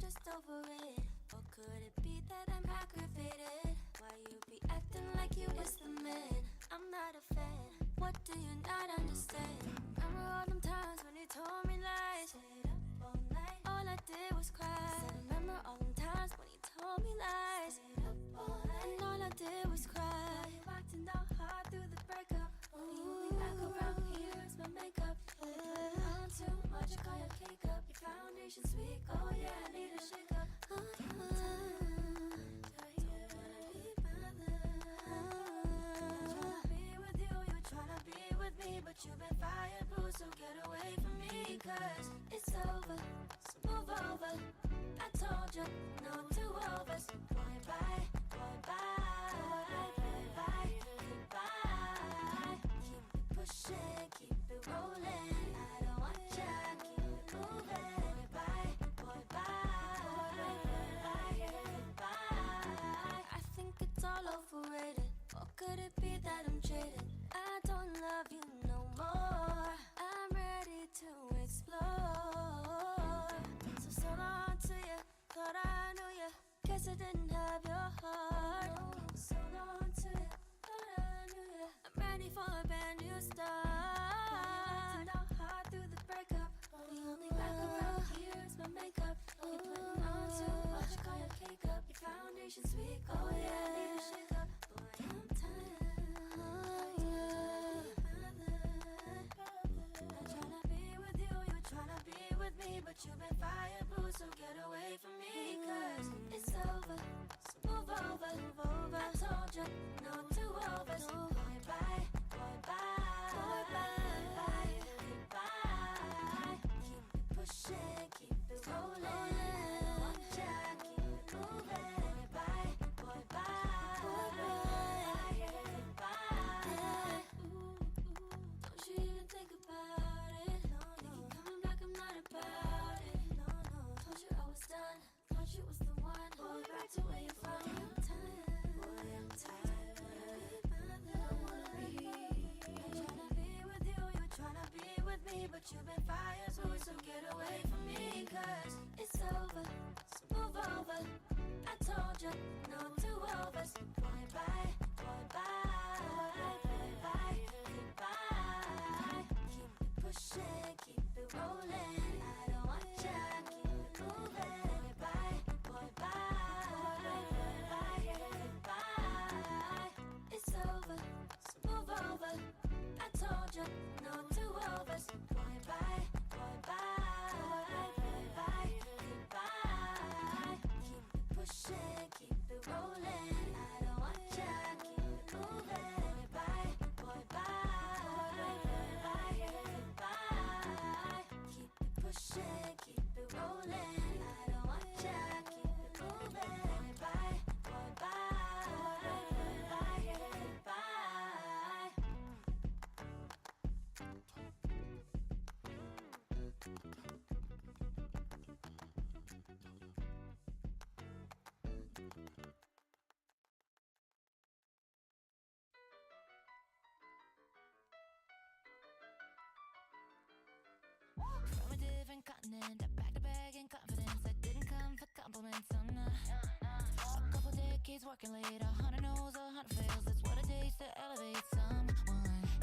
just over it? Or could it be that I'm aggravated? Why you be acting like you was the man? I'm not a fan. What do you not understand? Remember all them times when you told me lies? Stayed up all night, all I did was cry. Said remember all them times when you told me lies? Stayed up all night, and all I did was cry. Now you acting all hard through the breakup. You be back around here, it's my makeup. You put on too much, I call your cake up. Your foundation's weak, oh yeah, I need a shake up. But you've been fired, boo, so get away from me. Cause it's over, so move over. I told you, no do-overs. Boy, bye, boy, bye, boy, bye, goodbye. Keep it pushing, keep it rolling. I don't want ya, keep it moving. Boy, bye, boy, bye, goodbye. I think it's all overrated. Or could it be that I'm jaded? I don't love you no more. I'm ready to explore. So long to you, thought I knew you. Guess I didn't have your heart. So long to you, thought I knew you. I'm ready for a brand new start. Acting all hard through the breakup. The only back around here is my makeup. You're putting on too much, call your cake up. Your foundation's weak, oh yeah, I need a shake up. Boy, I'm tired. But you've been fired, boo, so get away from me. Cause it's over, so move over, move over. I told you, no do-overs. Boy, bye, boy, bye, boy, bye, goodbye. Keep it pushing, keep it rolling. Watch out, keep it moving. Boy, bye, boy, bye, goodbye. Don't you even think about it. You keep coming back, I'm not about. Done. Thought you was the one. Boy, back to where you're from. I'm tired. Boy, I'm tired. Don't wanna be. I'm tryna be with you. You're tryna be with me. But you've been fired, so get away from me. Cause it's over, so move over. I told you, no do-overs. Boy, bye, boy, bye, boy, bye, goodbye. Keep it pushing, keep it rolling. I don't want ya, keep it moving. It's over, so move over. I told you, no do-overs. Boy, bye, boy, bye, boy, bye, goodbye. Keep it pushing, keep it rolling. I don't want ya, keep it moving. Bye, boy, bye, goodbye. Keep it pushing, keep it rolling. I don't want ya, keep it moving. Bye, boy, bye. From a different continent, I packed a bag in confidence. I didn't come for compliments, I'm not. A couple decades working late, 100 no's, 100 fails. That's what it takes to elevate someone.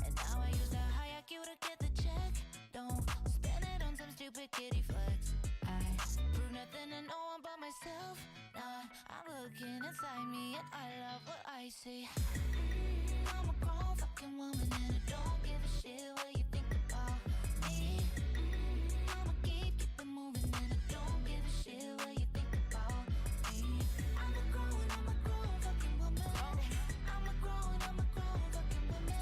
And now I use that high IQ to get the check. Don't spend it on some stupid kitty flex. I prove nothing to no one but myself. Nah, I'm looking inside me and I love what I see. I'm a grown fucking woman and I don't give a shit what you think about me. I'ma keep it moving and I don't give a shit what you think about me. I'm a grown fucking woman. I'm a grown fucking woman.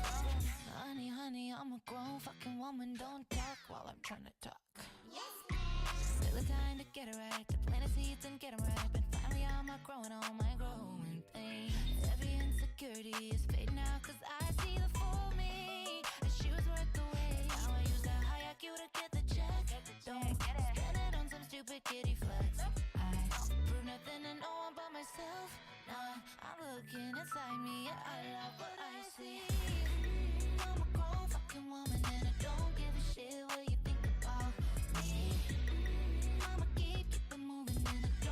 Honey, honey, I'm a grown fucking woman. Don't talk while I'm trying to talk. Yes, still the time to get it right, to plant the seeds and get them right. And finally I'm outgrowing all my growing pains. Every insecurity is fading out, cause I see the full me, and she was worth the wait. Now I use that high IQ to get the check. Don't spend it on some stupid kitty flex. I prove nothing to no one but myself. Nah, I'm looking inside me and I love what I see. I'm a grown fucking woman and I don't give a shit what you think about me. I'ma keep it moving and I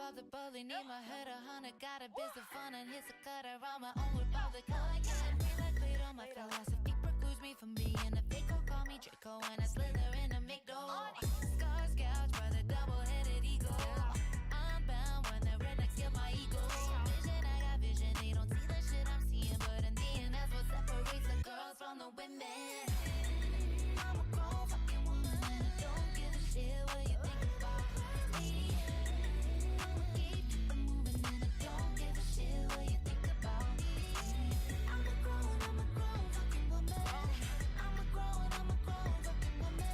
about the bully, need my head 100, got a biz of fun and hits a cutter on my own republic. Oh, I can't feel like Plato, my philosophy precludes me from being a fake. Call me Draco and I slither in a McDo. Scars gouged by the double-headed eagle. I'm bound when the rednecks kill my ego. Vision, I got vision, they don't see the shit I'm seeing, but in the end, that's what separates the girls from the women. I'm a grown fucking woman and I don't give a shit what you think about me. I'ma keep it moving and I don't give a shit what you think about me. I'm a grown fucking woman. I'm a grown fucking woman.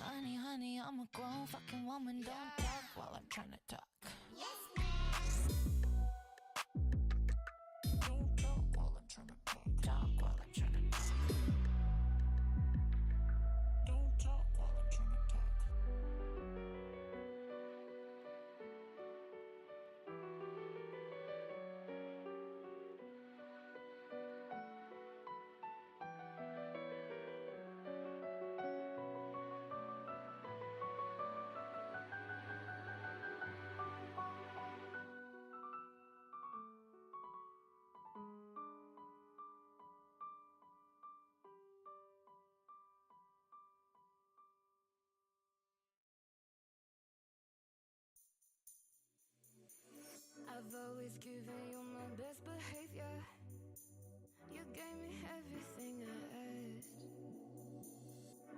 Honey, honey, I'm a grown fucking woman. Don't talk while I'm trying to talk. Yes, ma'am. Don't talk while I'm trying to talk. Talk while I'm trying to talk. Don't talk while I'm trying to talk. I've always given you my best behavior. You gave me everything I asked,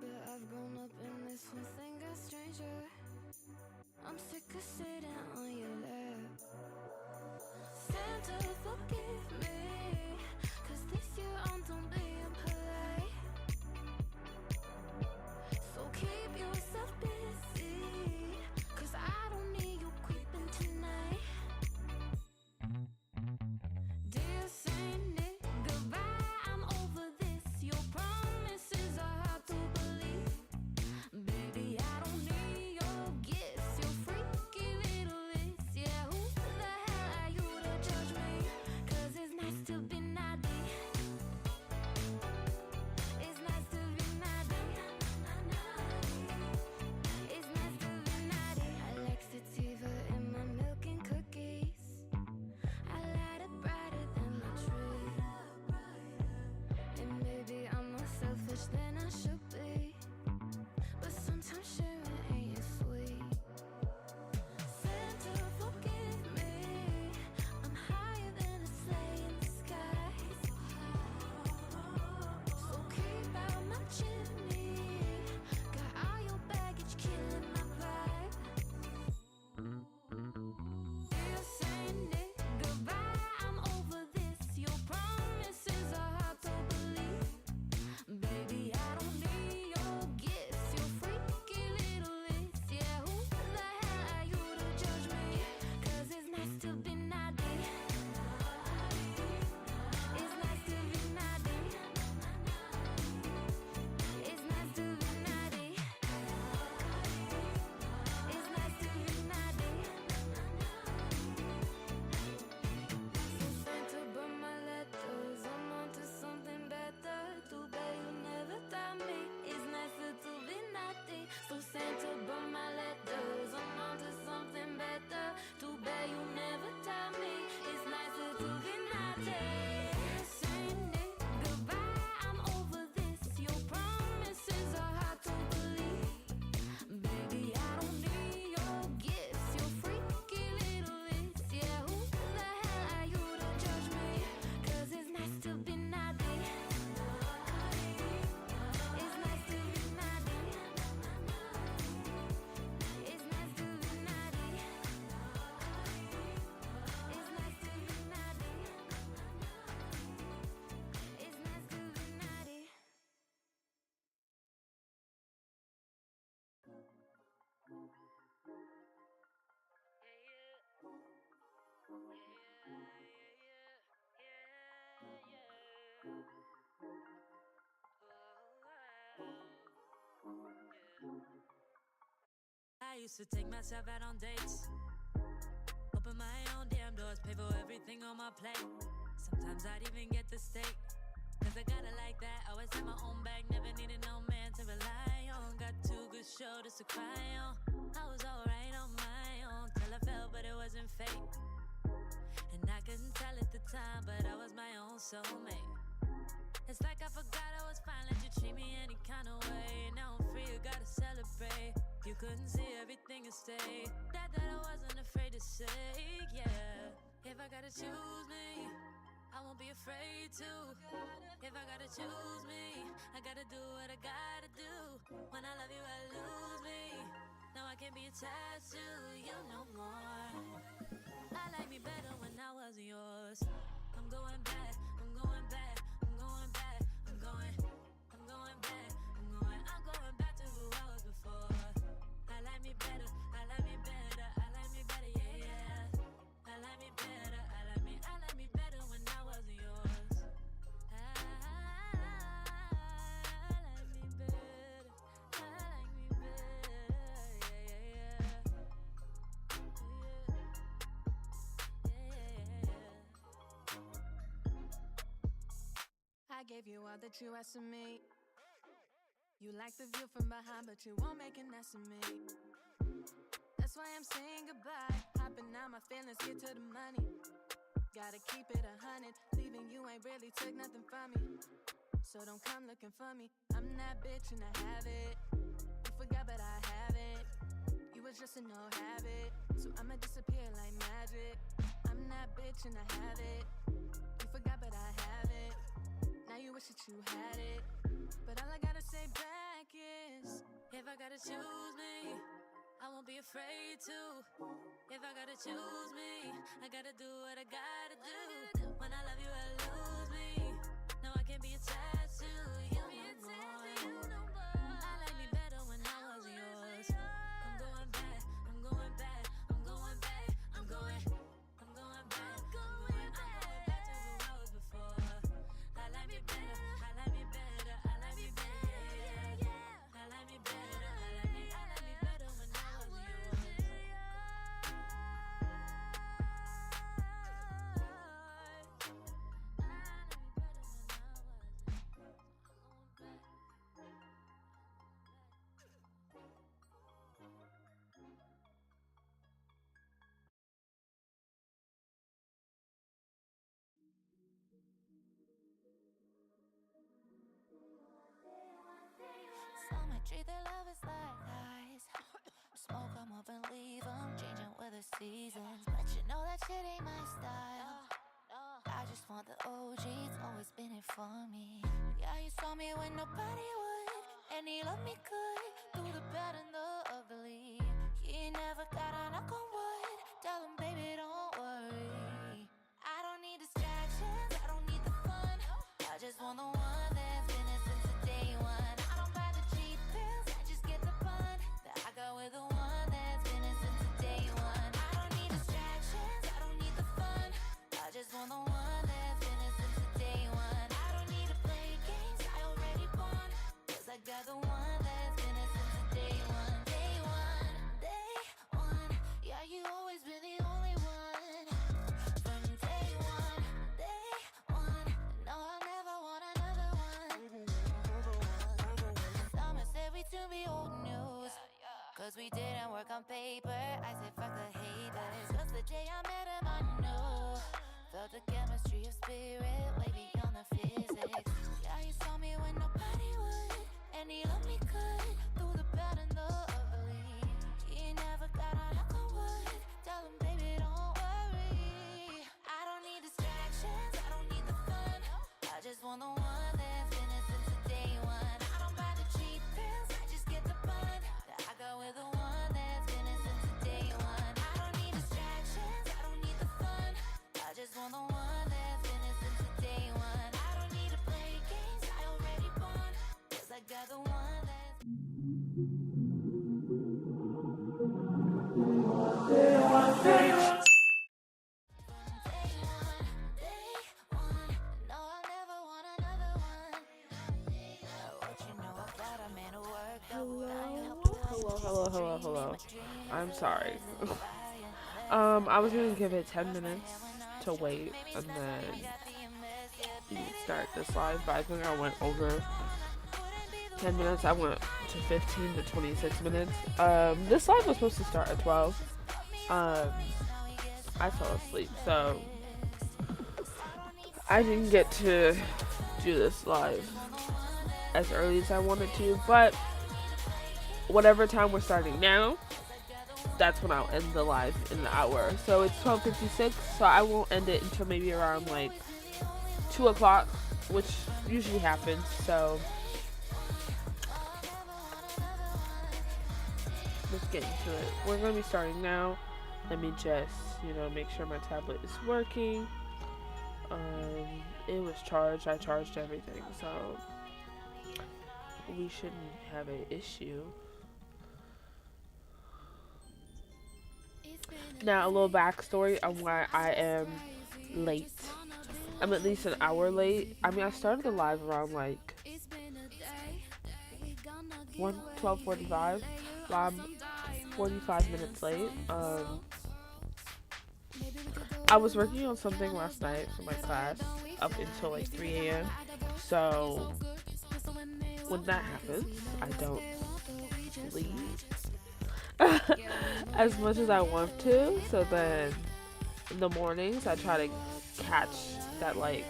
but I've grown up in this one thing got stranger. I'm sick of sitting on your lap. Santa, forgive me, 'cause this year I'm done being polite. So keep yourself busy, 'cause I don't need you creeping tonight. Dear Saint Nick, goodbye, I'm over this. Your promises are hard to believe. Baby, I don't need your gifts, your freaky little lips. Yeah, who the hell are you to judge me? 'Cause it's nice to be naughty. It's nice to be naughty. It's nice to be naughty. I like sativa in my milk and cookies. I light it brighter than my tree. And maybe I'm more selfish than I should be, but sometimes sharing ain't as sweet. Santa, forgive me, I'm higher than a sleigh in the sky. So keep out my chimney, got all your baggage killing my vibe. Dear Saint Nick, goodbye, I'm over this. Your promises are hard to believe. Baby, I don't need your gifts, your freaky little lips. Yeah, who the hell are you to judge me? 'Cause it's nice to be naughty. It's nice to be naughty. It's nice to be naughty. It's nice to be naughty. So Santa, burn my letters, I'm onto something better. Too bad you never taught me it's nicer to be naughty. So Santa, burn my letters, I'm onto something better. Too bad you never taught me it's nicer to be naughty. Saint Nick, goodbye, I'm over this. Your promises are hard to believe. Baby, I don't need your gifts, your freaky little lips. Yeah, who the hell are you to judge me? 'Cause it's nice to be naughty. It's nice to be naughty. It's nice to be naughty. It's nice to be naughty. It's nice to be naughty. I used to take myself out on dates, open my own damn doors, pay for everything on my plate. Sometimes I'd even get the steak, 'cause I got it like that. Always had my own bag, never needed no man to rely on. Got two good shoulders to cry on. I was alright on my own till I felt, but it wasn't fake. And I couldn't tell at the time, but I was my own soulmate. It's like I forgot I was fine, let you treat me any kind of way. Now I'm free, you gotta celebrate. You couldn't see everything and stay. That I wasn't afraid to say, yeah. If I gotta choose me, I won't be afraid to. If I gotta choose me, I gotta do what I gotta do. When I love you, I lose me. Now I can't be attached to you no more. I like me better when I wasn't yours. I'm going back, I'm going back, I'm going back, I'm going back, I'm going back to who I was before. I like me better, I like me better, I like me better, yeah, yeah. I like me better, I like me better when I wasn't yours. I like me better, I like me better, yeah, yeah, yeah. I gave you all that you asked of me. You like the view from behind, but you won't make an ass of me. That's why I'm saying goodbye. Hopping out my feelings, get to the money. Gotta keep it 100. Leaving you ain't really took nothing from me. So don't come looking for me. I'm that bitch and I have it. You forgot but I haven't. You was just a no habit. So I'ma disappear like magic. I'm that bitch and I have it. You forgot but I haven't. Now you wish that you had it. But all I gotta say back is, if I gotta choose me, I won't be afraid to. If I gotta choose me, I gotta do what I gotta do. When I love you, I lose me. No, I can't be attached to you no more. I like me better when I wasn't yours. I'm going back, I'm going back, I'm going back, I'm going back, I'm going back to who I was before. I like me better, I like me better, I like me better, yeah. I like me better, I like me better when I wasn't yours. Some might treat their love as like ice. Smoke 'em up and leave 'em, changing with the seasons. But you know that shit ain't my style. I just want the OGs, always been it for me. Yeah, you saw me when nobody would, and he loved me good, through the bad and the ugly. He never got a knock on wood. Tell him, baby, don't worry. I don't need distractions, I don't need the fun. I just want the one that's been it since the day one. I don't buy the cheap pills, I just get the bun. That I got with the one that's been it since the day one. I don't need distractions, I don't need the fun. I just want the one that's been it since the day one. I don't need to play games, I already won. 'Cause I got the one that's been it since the day one. Day one, day one. Yeah, you always been the only one. From day one, no, I'll never want another one. Some say we to be old news, 'cause we didn't work on paper. I said fuck the haters, 'cause the day I met him I knew. Felt the chemistry of spirit, way beyond the physics. Yeah, you saw me when nobody would, and he loved me good, through the bad and the ugly. He never got a knock on wood. Tell him, baby, don't worry. I don't need distractions, I don't need the fun. I just want the one that's been it since the day one. I don't buy the cheap pills, I just get the bun. That I got with the one that's been it since the day one. I don't need distractions, I don't need the fun. I just want the one that's been it since the day one. I don't need to play games, I already won. 'Cause I got the one that's no, I'll never want another one. What you know about a man who worked Hello. I'm sorry. I was gonna give it 10 minutes to wait and then you can start this live, but I think I went over 10 minutes. I went to 15 to 26 minutes. This live was supposed to start at 12, I fell asleep, so I didn't get to do this live as early as I wanted to, but whatever time we're starting now, that's when I'll end the live in an hour. So it's 12:56, so I won't end it until maybe around like 2 o'clock, which usually happens. So let's get into it. We're going to be starting now. Let me just, make sure my tablet is working. It was charged. I charged everything, so we shouldn't have an issue. Now, a little backstory on why I am late. I'm at least an hour late. I mean, I started the live around like 12:45. I'm 45 minutes late. I was working on something last night for my class up until like 3 a.m. So when that happens, I don't leave as much as I want to. So then in the mornings, I try to catch that like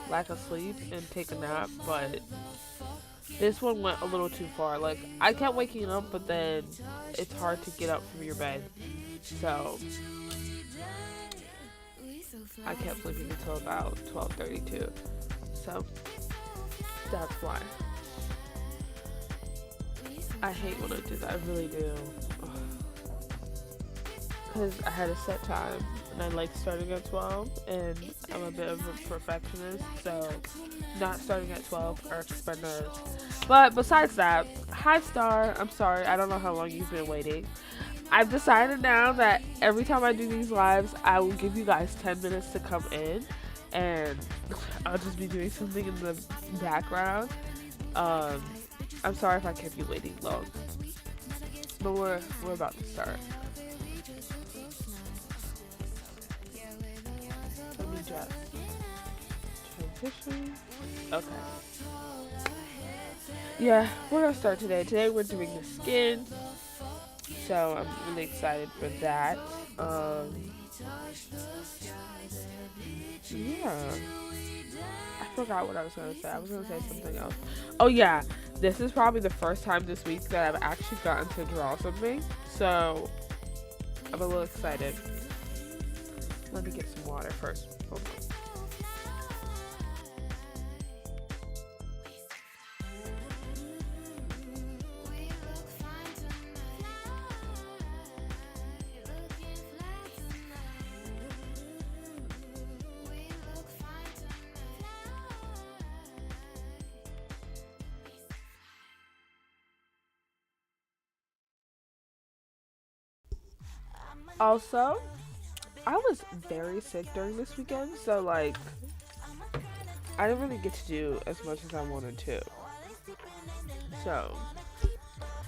lack of sleep and take a nap. But this one went a little too far. Like, I kept waking up, but then it's hard to get up from your bed. So I kept sleeping until about 12:32. So that's why. I hate when I do that. I really do. Because I had a set time and I like starting at 12, and I'm a bit of a perfectionist, so not starting at 12 irks my nerves. But besides that, hi Star, I'm sorry, I don't know how long you've been waiting. I've decided now that every time I do these lives, I will give you guys 10 minutes to come in, and I'll just be doing something in the background. I'm sorry if I kept you waiting long, but we're about to start. Let me just transition. Okay. Yeah, we're gonna start today. Today we're doing the skin, so I'm really excited for that. Yeah. I forgot what I was gonna say. I was gonna say something else. Oh yeah, this is probably the first time this week that I've actually gotten to draw something, so I'm a little excited. Let me get some water first. Hold on. Also, I was very sick during this weekend, so like I didn't really get to do as much as I wanted to. So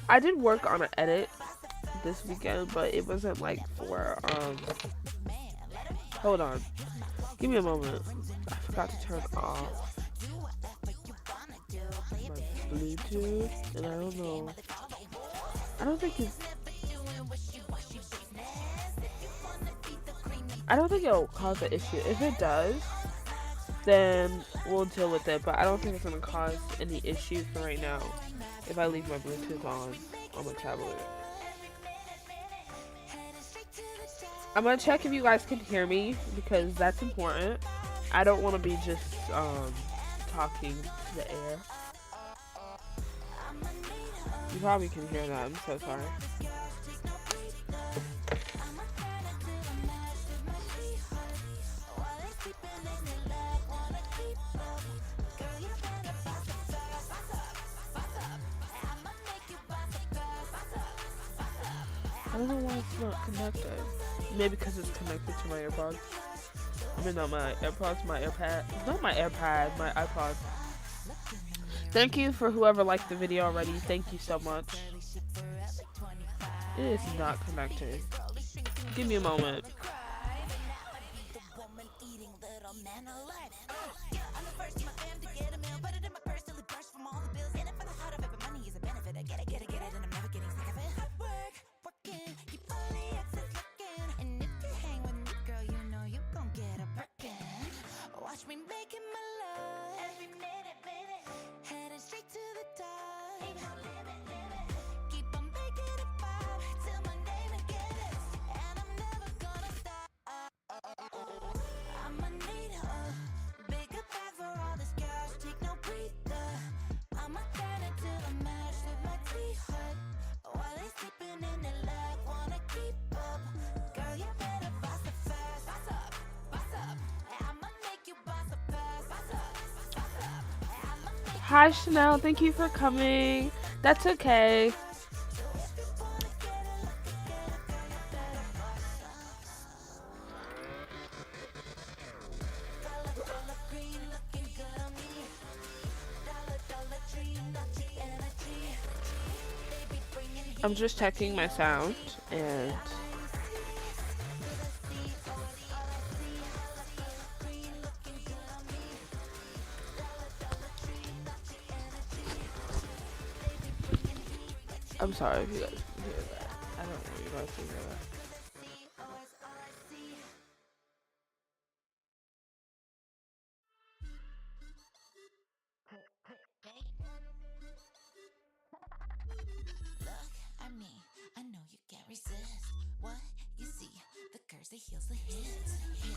I did work on an edit this weekend, but it wasn't like for hold on, give me a moment. I forgot to turn off my Bluetooth, and I don't know, I don't think it'll cause an issue. If it does, then we'll deal with it, but I don't think it's going to cause any issues for right now if I leave my Bluetooth on my tablet. I'm going to check if you guys can hear me, because that's important. I don't want to be just talking to the air. You probably can hear that. I'm so sorry. I don't know why it's not connected. Maybe because it's connected to my AirPods. I mean, not my AirPods, my AirPad. Not my AirPad, my iPod. Thank you for whoever liked the video already. Thank you so much. It is not connected. Give me a moment. Hi Chanel, thank you for coming. That's okay. I'm just checking my sound and I'm sorry if you guys can hear that. I don't know if you guys can hear that.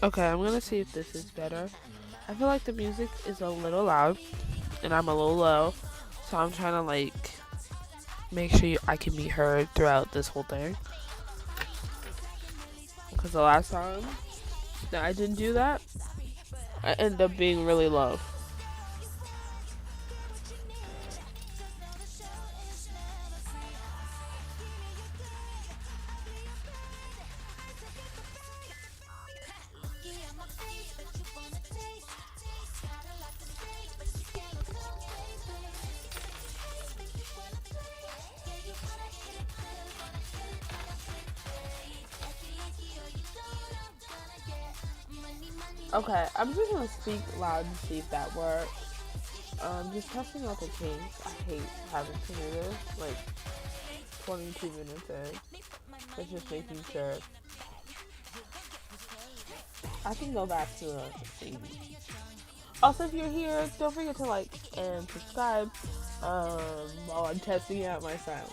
Okay, I'm gonna see if this is better. I feel like the music is a little loud and I'm a little low, so I'm trying to like make sure I can be heard throughout this whole thing. Because the last time that I didn't do that, I ended up being really low. Okay, I'm just gonna speak loud and see if that works. Just testing out the kinks. I hate having to do this, like 22 minutes in. But just making sure. I can go back to the thing. Also, if you're here, don't forget to like and subscribe while I'm testing out my sound.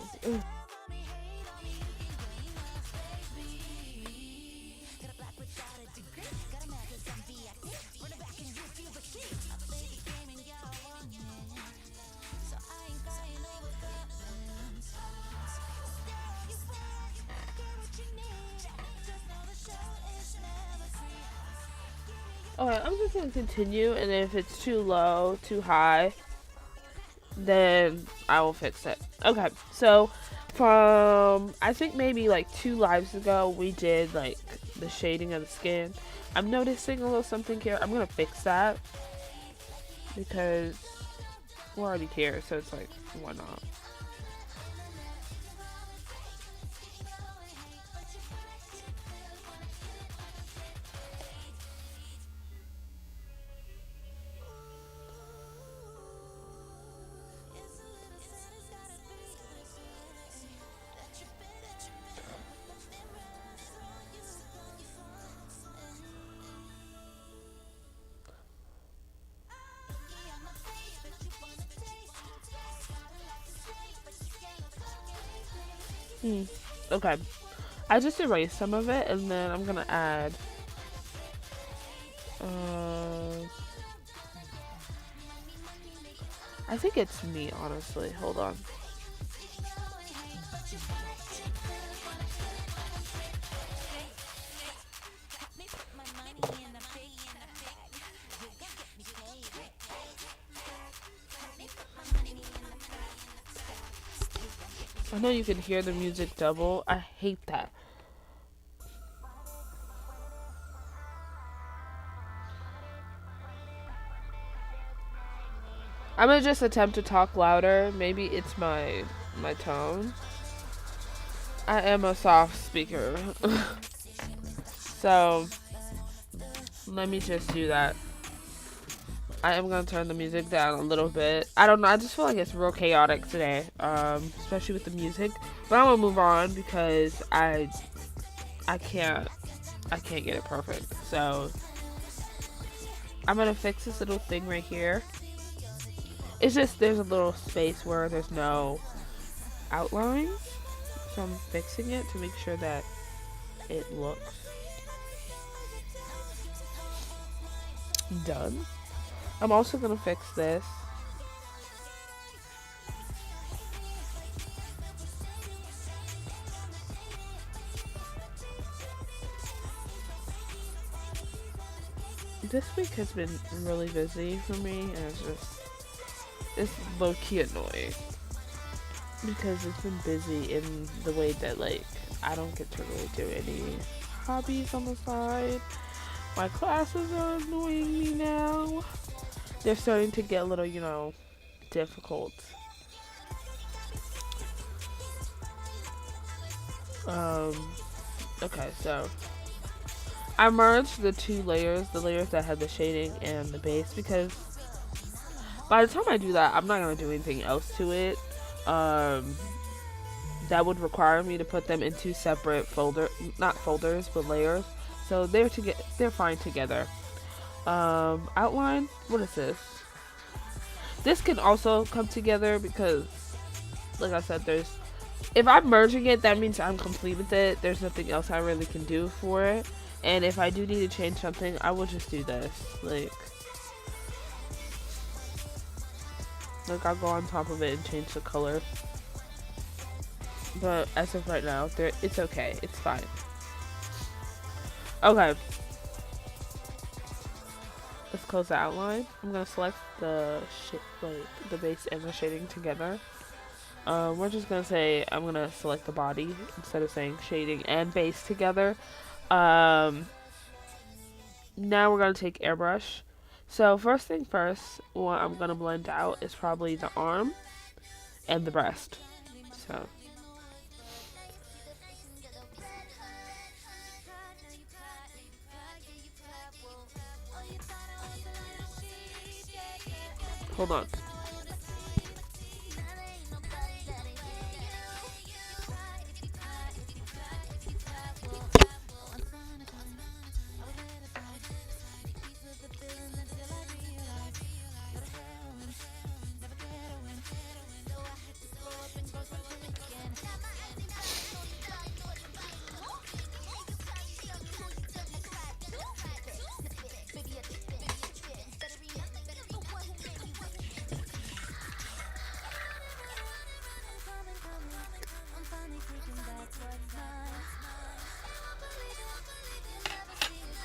Okay, I'm just going to continue, and if it's too low, too high, then I will fix it. Okay, so from, I think maybe like 2 lives ago, we did like the shading of the skin. I'm noticing a little something here. I'm going to fix that because we're already here, so it's like, why not? Okay, I just erased some of it, and then I'm gonna add I think it's me, honestly. Hold on. I know you can hear the music double. I hate that. I'm gonna just attempt to talk louder. Maybe it's my tone. I am a soft speaker. So let me just do that. I am gonna turn the music down a little bit. I don't know, I just feel like it's real chaotic today, especially with the music. But I'm gonna move on because I can't get it perfect. So I'm gonna fix this little thing right here. It's just there's a little space where there's no outline, so I'm fixing it to make sure that it looks done. I'm also gonna fix this. This week has been really busy for me, and it's just it's low-key annoying because it's been busy in the way that like I don't get to really do any hobbies on the side. My classes are annoying me now. They're starting to get a little, you know, difficult. Okay, so I merged the two layers, the layers that had the shading and the base, because by the time I do that, I'm not going to do anything else to it. That would require me to put them into separate not folders, but layers. So they're fine together. Outline, what is this? This can also come together because, like I said, if I'm merging it, that means I'm complete with it. There's nothing else I really can do for it. And if I do need to change something, I will just do this. Like I'll go on top of it and change the color. But as of right now, it's okay. It's fine. Okay. Let's close the outline. I'm gonna select the base and the shading together. We're just gonna say I'm gonna select the body instead of saying shading and base together. Now we're gonna take airbrush. So first thing first, what I'm gonna blend out is probably the arm and the breast. So hold on.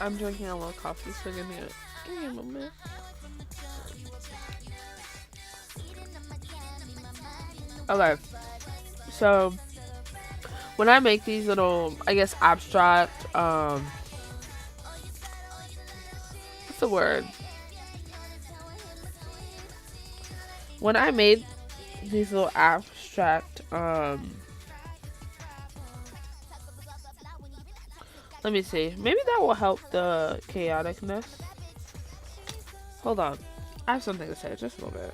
I'm drinking a little coffee, so give me a moment. Okay, so when I make these little, I guess, abstract, what's the word? When I made these little abstract, let me see. Maybe that will help the chaoticness. Hold on. I have something to say, just a little bit.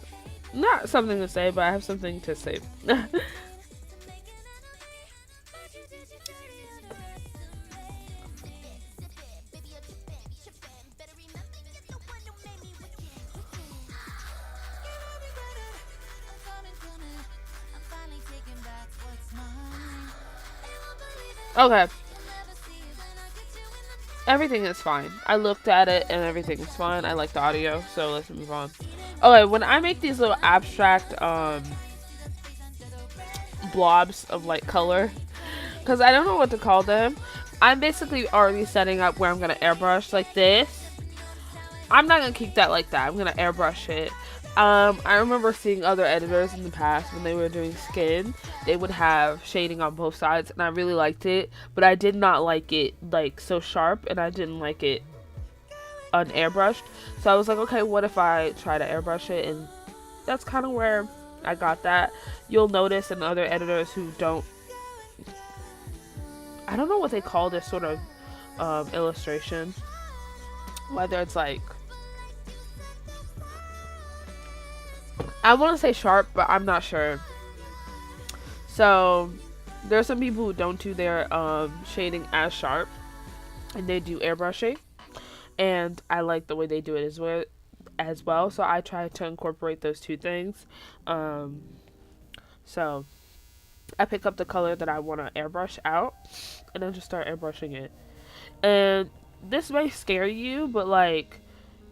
Not something to say, but I have something to say. Okay. Everything is fine. I looked at it and everything is fine. I like the audio, so let's move on. Okay, when I make these little abstract blobs of like color, because I don't know what to call them, I'm basically already setting up where I'm going to airbrush like this. I'm not going to keep that like that. I'm going to airbrush it. I remember seeing other editors in the past when they were doing skin, they would have shading on both sides, and I really liked it, but I did not like it like so sharp, and I didn't like it unairbrushed. So I was like, okay, what if I try to airbrush it? And that's kind of where I got that. You'll notice in other editors who don't, I don't know what they call this sort of illustration, whether it's like, I want to say sharp, but I'm not sure. So there are some people who don't do their shading as sharp, and they do airbrushing, and I like the way they do it as well. So I try to incorporate those two things. So I pick up the color that I want to airbrush out, and then just start airbrushing it. And this may scare you, but like,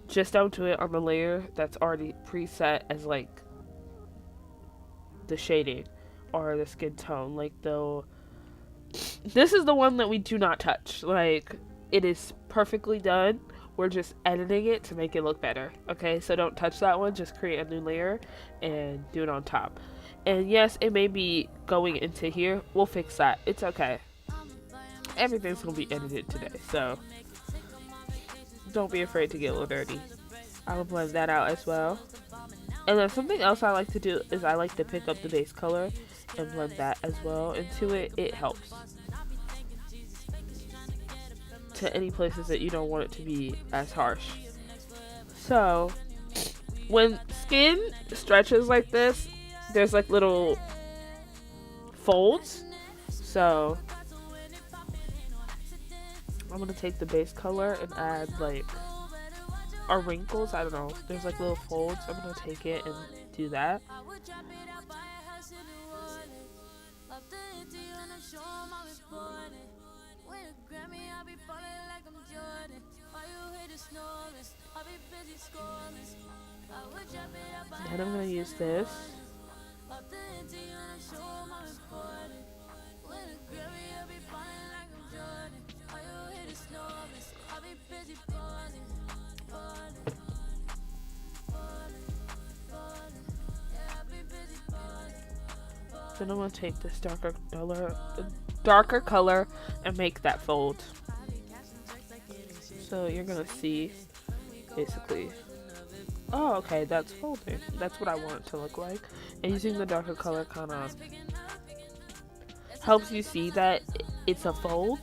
just don't do it on the layer that's already preset as like the shading or the skin tone. Like, this is the one that we do not touch. Like, it is perfectly done we're just editing it to make it look better. Okay, so don't touch that one, just create a new layer and do it on top. And yes, it may be going into here. We'll fix that. It's okay. Everything's gonna be edited today, so don't be afraid to get a little dirty. I will blend that out as well. And then something else I like to do is I like to pick up the base color and blend that as well into it. It helps to any places that you don't want it to be as harsh. So when skin stretches like this, there's like little folds. So I'm gonna take the base color and add like our wrinkles. I don't know, there's like little folds. I'm gonna take it and do that. Then I'm gonna use this. Then I'm gonna take this darker color and make that fold. So you're gonna see basically, oh okay, that's folding. That's what I want it to look like. And using the darker color kind of helps you see that it's a fold.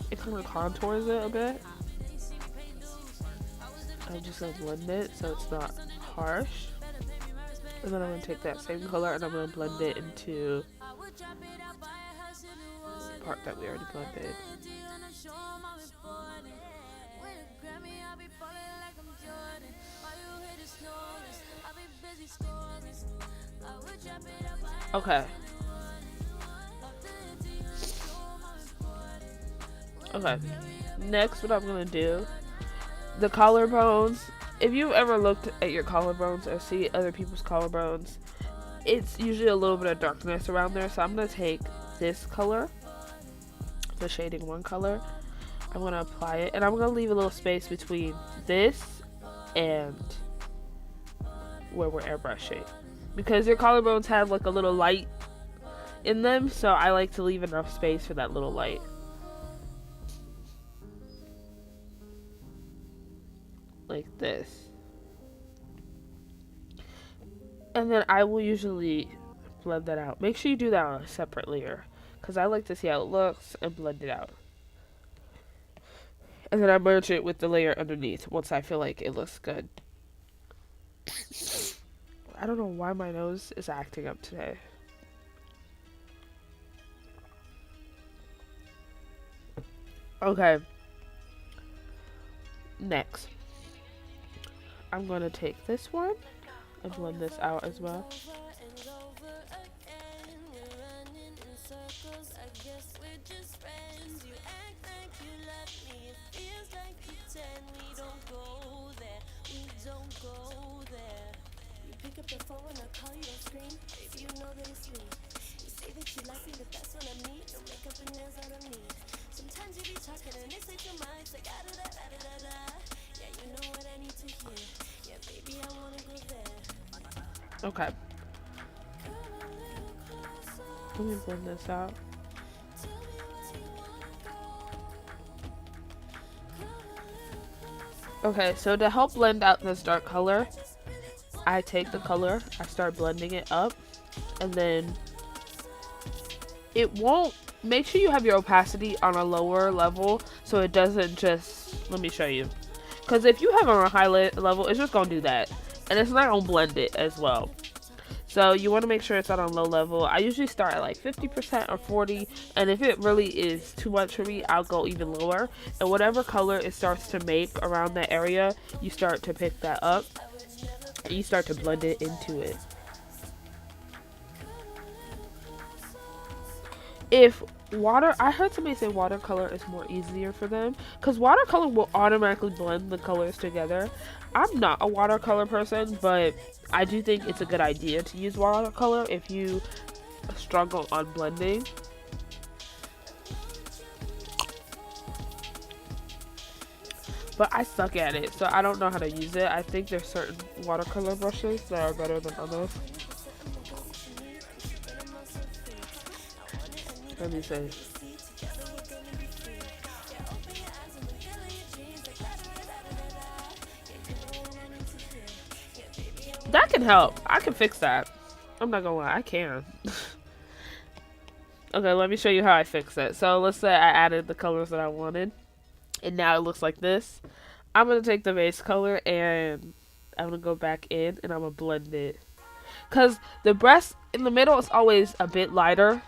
It kind of contours it a bit. I'm just gonna blend it so it's not harsh. And then I'm going to take that same color and I'm going to blend it into the part that we already blended. Okay. Okay. Next, what I'm going to do, the collarbones. If you've ever looked at your collarbones or see other people's collarbones, it's usually a little bit of darkness around there. So I'm going to take this color, the shading 1 color. I'm going to apply it. And I'm going to leave a little space between this and where we're airbrushing. Because your collarbones have like a little light in them. So I like to leave enough space for that little light. Like this. And then I will usually blend that out. Make sure you do that on a separate layer, because I like to see how it looks and blend it out. And then I merge it with the layer underneath once I feel like it looks good. I don't know why my nose is acting up today. Okay. Next, I'm going to take this one and blend this out as well. Okay. Let me blend this out. Okay, so to help blend out this dark color, I take the color, I start blending it up, and then it won't, make sure you have your opacity on a lower level so it doesn't just, let me show you. Because if you have it on a high level, it's just going to do that. And it's not going to blend it as well. So you want to make sure it's not on low level. I usually start at like 50% or 40%. And if it really is too much for me, I'll go even lower. And whatever color it starts to make around that area, you start to pick that up. And you start to blend it into it. If water, I heard somebody say watercolor is more easier for them, because watercolor will automatically blend the colors together. I'm not a watercolor person, but I do think it's a good idea to use watercolor if you struggle on blending. but I suck at it, so I don't know how to use it. I think there's certain watercolor brushes that are better than others. Let me see. That can help. I can fix that. I'm not gonna lie, I can. Okay, let me show you how I fix it. So let's say I added the colors that I wanted, and now it looks like this. I'm gonna take the base color and I'm gonna go back in and I'm gonna blend it. Cause the breast in the middle is always a bit lighter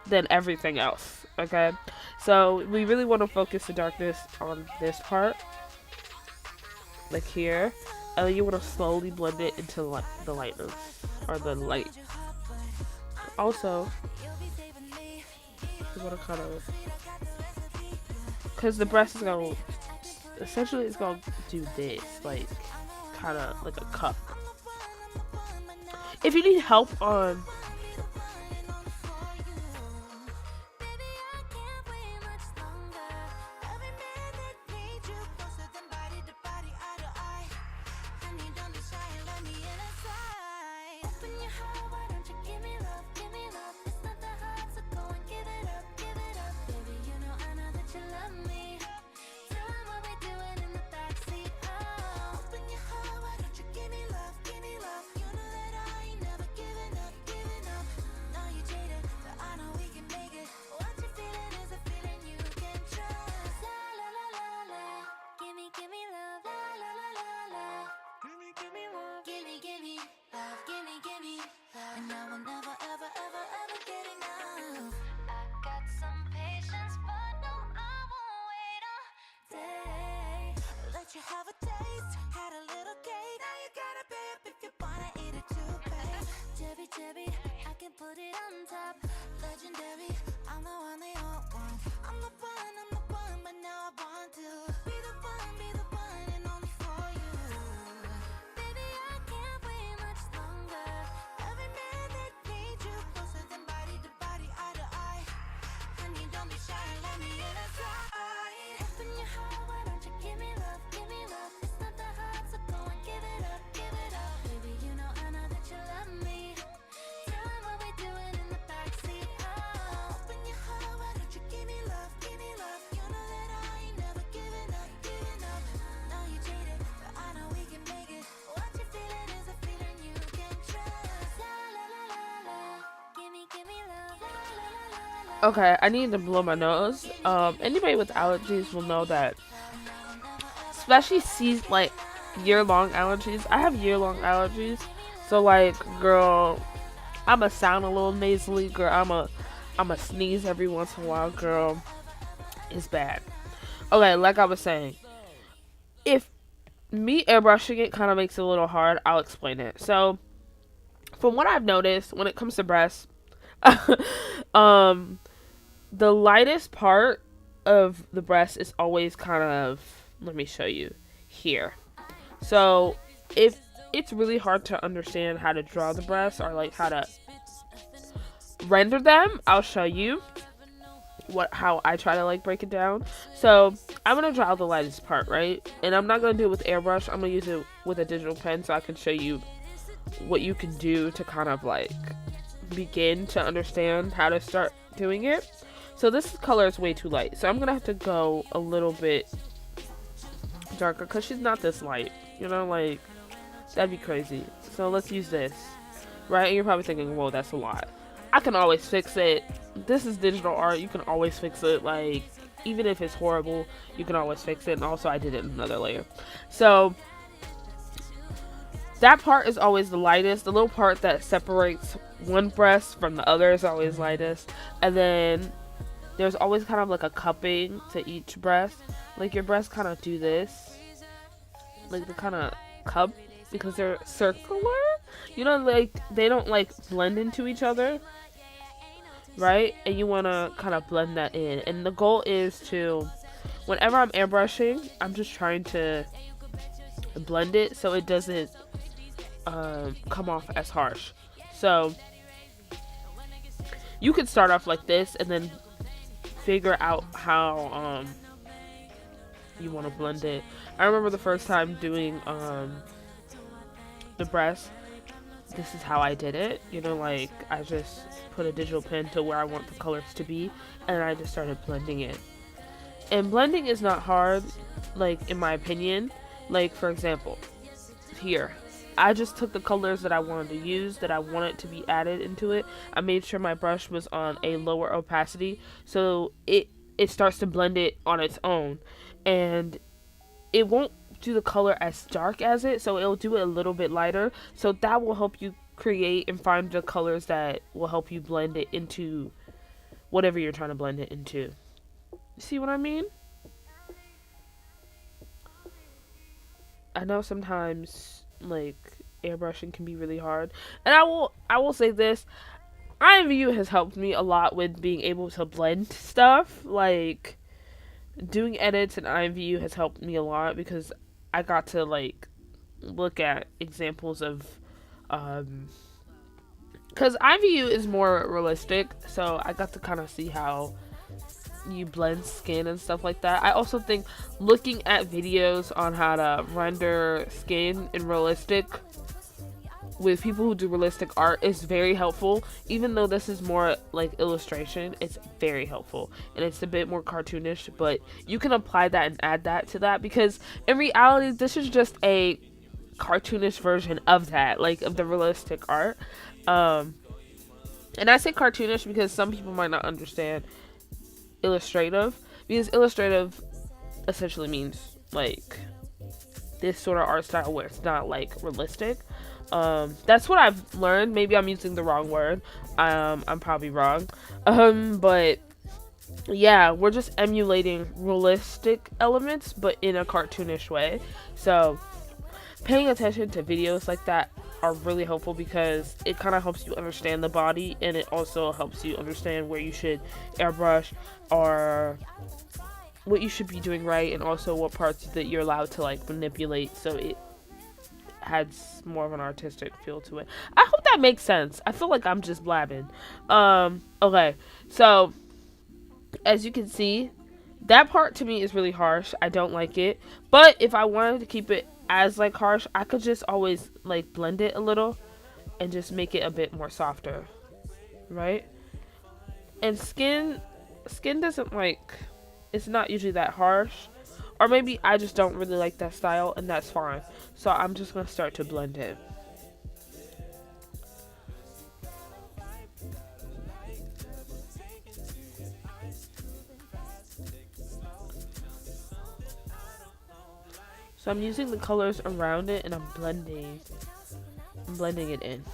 than everything else. Okay, so we really want to focus the darkness on this part, like here, and then you want to slowly blend it into the lightness or the light. Also, you want to kind of, cause the breast is gonna, essentially, it's gonna do this, like, kind of like a cup. If you need help on you have a taste, had a little cake. Now you gotta pay up if you wanna eat it too, babe. Chubby, chubby, I can put it on top. Legendary, I'm the one they all want. I'm the one, but now I want to be the one, and only for you. Baby, I can't wait much longer. Every minute needs you closer than body to body, eye to eye. Honey, don't be shy, let me in a side. Open your heart, why don't you give me love? It's not that hard, so go and give it up. Baby, you know I know that you love me. Tell me what we doing in the backseat. Oh, open your heart, why don't you give me love? You know that I ain't never giving up. Know you cheated, but I know we can make it. What you feeling is a feeling you can trust. La la la la la, give me love. La la la la la. Okay, I need to blow my nose. Anybody with allergies will know that, especially like year-long allergies. I have year-long allergies, so like, girl, I'ma sound a little nasally, girl. I'ma sneeze every once in a while, girl. It's bad. Okay, like I was saying, if me airbrushing it kind of makes it a little hard, I'll explain it. So, from what I've noticed when it comes to breasts, the lightest part of the breast is always kind of, let me show you here. So if it's really hard to understand how to draw the breasts or like how to render them, I'll show you how I try to like break it down. So I'm gonna draw the lightest part, right? And I'm not gonna do it with airbrush. I'm gonna use it with a digital pen so I can show you what you can do to kind of like begin to understand how to start doing it. So this color is way too light, so I'm gonna have to go a little bit darker because she's not this light, you know, like that'd be crazy. So let's use this, right? And you're probably thinking, whoa, that's a lot. I can always fix it. This is digital art. You can always fix it. Like, even if it's horrible, you can always fix it. And also I did it in another layer. So that part is always the lightest. The little part that separates one breast from the other is always lightest. And then there's always kind of like a cupping to each breast. Like your breasts kind of do this. Like they kind of cup because they're circular. You know, like they don't like blend into each other. Right? And you want to kind of blend that in. And the goal is to, whenever I'm airbrushing, I'm just trying to blend it so it doesn't come off as harsh. So you could start off like this and then figure out how you want to blend it. I remember the first time doing the breast. This is how I did it. You know, like I just put a digital pen to where I want the colors to be, and I just started blending it. And blending is not hard, like in my opinion. Like for example, here, I just took the colors that I wanted to use, that I wanted to be added into it. I made sure my brush was on a lower opacity, so it starts to blend it on its own, and it won't do the color as dark as it, so it'll do it a little bit lighter. So that will help you create and find the colors that will help you blend it into whatever you're trying to blend it into. See what I mean? I know sometimes like airbrushing can be really hard, and I will say this: IMVU has helped me a lot with being able to blend stuff. Like doing edits in IMVU has helped me a lot because I got to like look at examples of because IMVU is more realistic, so I got to kind of see how you blend skin and stuff like that. I also think looking at videos on how to render skin in realistic with people who do realistic art is very helpful. Even though this is more like illustration, it's very helpful and it's a bit more cartoonish, but you can apply that and add that to that, because in reality this is just a cartoonish version of that, like of the realistic art. And I say cartoonish because some people might not understand illustrative, because illustrative essentially means like this sort of art style where it's not like realistic. That's what I've learned. Maybe I'm using the wrong word. I'm probably wrong. But yeah, we're just emulating realistic elements but in a cartoonish way. So paying attention to videos like that are really helpful because it kind of helps you understand the body, and it also helps you understand where you should airbrush or what you should be doing right, and also what parts that you're allowed to like manipulate so it has more of an artistic feel to it. I hope that makes sense. I feel like I'm just blabbing. Okay, so as you can see, that part to me is really harsh. I don't like it, but if I wanted to keep it as like harsh, I could just always like blend it a little and just make it a bit more softer, right? And skin doesn't like, it's not usually that harsh, or maybe I just don't really like that style, and that's fine. So I'm just gonna start to blend it. So I'm using the colors around it and I'm blending it in.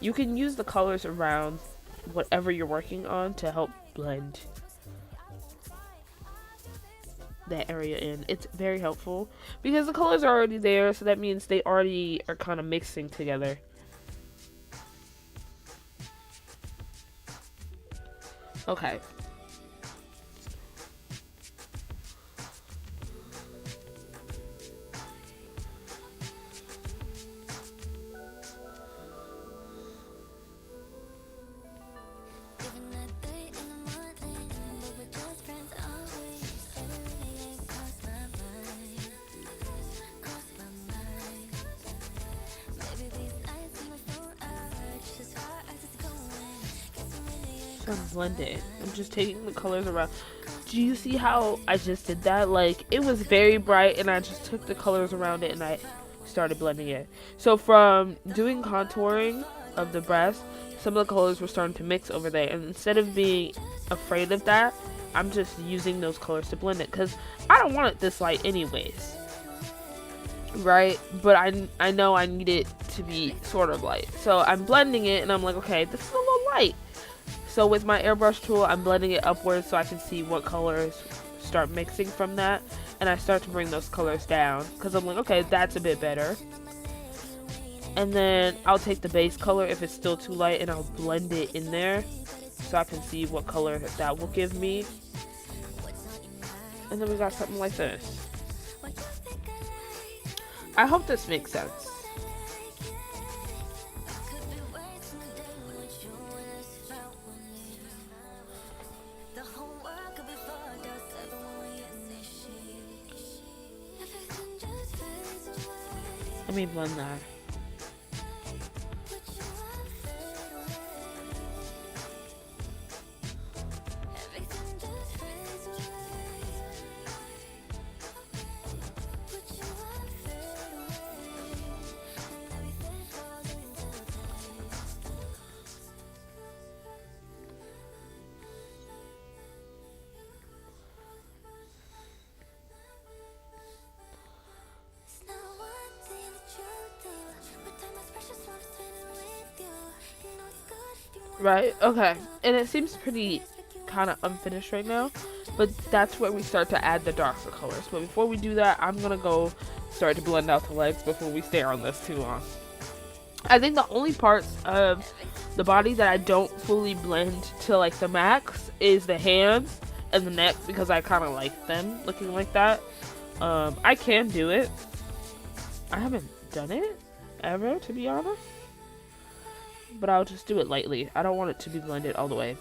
You can use the colors around whatever you're working on to help blend that area in. It's very helpful because the colors are already there, so that means they already are kind of mixing together. Okay. I'm blending. I'm just taking the colors around. Do you see how I just did that? Like, it was very bright and I just took the colors around it and I started blending it. So from doing contouring of the breast, some of the colors were starting to mix over there, and instead of being afraid of that, I'm just using those colors to blend it because I don't want it this light anyways, right? But I know I need it to be sort of light, so I'm blending it and I'm like, okay, this is a little light. So with my airbrush tool, I'm blending it upwards so I can see what colors start mixing from that. And I start to bring those colors down because I'm like, okay, that's a bit better. And then I'll take the base color if it's still too light and I'll blend it in there so I can see what color that will give me. And then we got something like this. I hope this makes sense. Let me blend that. Right, okay, and it seems pretty kind of unfinished right now, but that's where we start to add the darker colors. But before we do that, I'm gonna go start to blend out the legs before we stay on this too long. I think the only parts of the body that I don't fully blend to like the max is the hands and the neck, because I kind of like them looking like that. I can do it. I haven't done it ever, to be honest, but I'll just do it lightly. I don't want it to be blended all the way.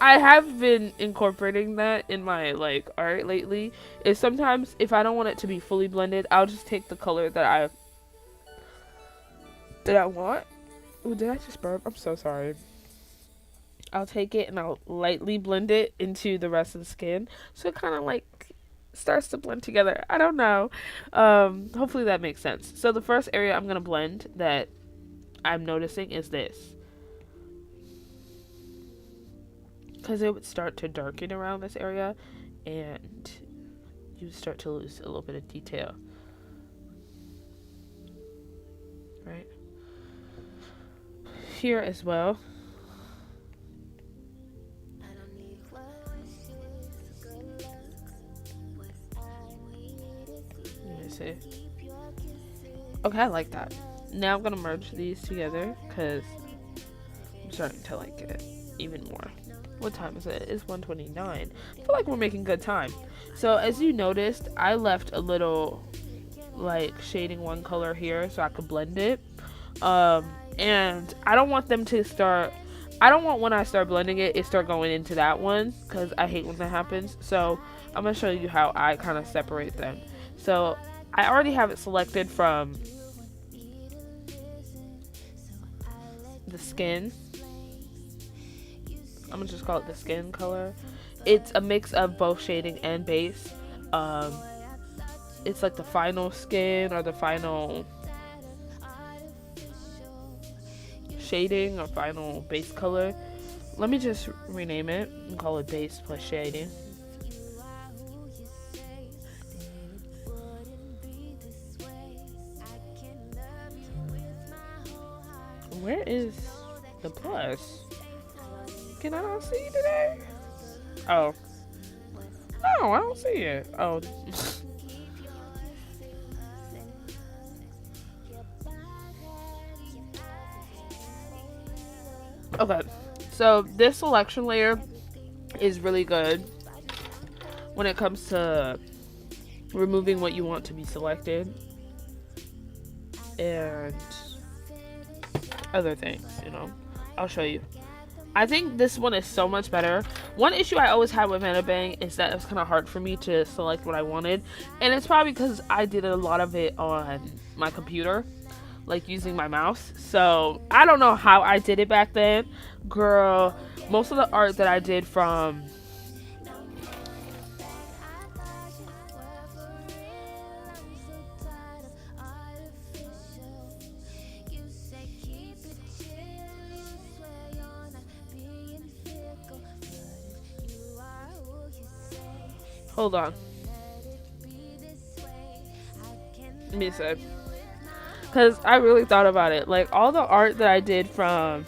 I have been incorporating that in my like art lately. Is sometimes if I don't want it to be fully blended, I'll just take the color that I want. Ooh, did I just burp? I'm so sorry. I'll take it and I'll lightly blend it into the rest of the skin, so it kind of like starts to blend together. I don't know. Hopefully that makes sense. So the first area I'm gonna blend that I'm noticing is this, because it would start to darken around this area and you start to lose a little bit of detail, right here as well. Let me see. Okay, I like that. Now I'm gonna merge these together because I'm starting to like it even more. What time is it? It's 1:29. I feel like we're making good time. So as you noticed, I left a little like shading one color here so I could blend it. And I don't want them to start, I don't want when I start blending it start going into that one, because I hate when that happens. So I'm gonna show you how I kind of separate them. So I already have it selected from the skin. I'm gonna just call it the skin color. It's a mix of both shading and base. It's like the final skin or the final shading or final base color. Let me just rename it and call it base plus shading. Where is the plus? Can I not see it today? Oh. No, I don't see it. Oh. Okay. So this selection layer is really good when it comes to removing what you want to be selected and other things, you know. I'll show you. I think this one is so much better. One issue I always had with Medibang is that it was kind of hard for me to select what I wanted, and it's probably because I did a lot of it on my computer, like using my mouse. So I don't know how I did it back then, girl. Most of the art that I did from hold on. Let me see. Because I really thought about it. Like, all the art that I did from...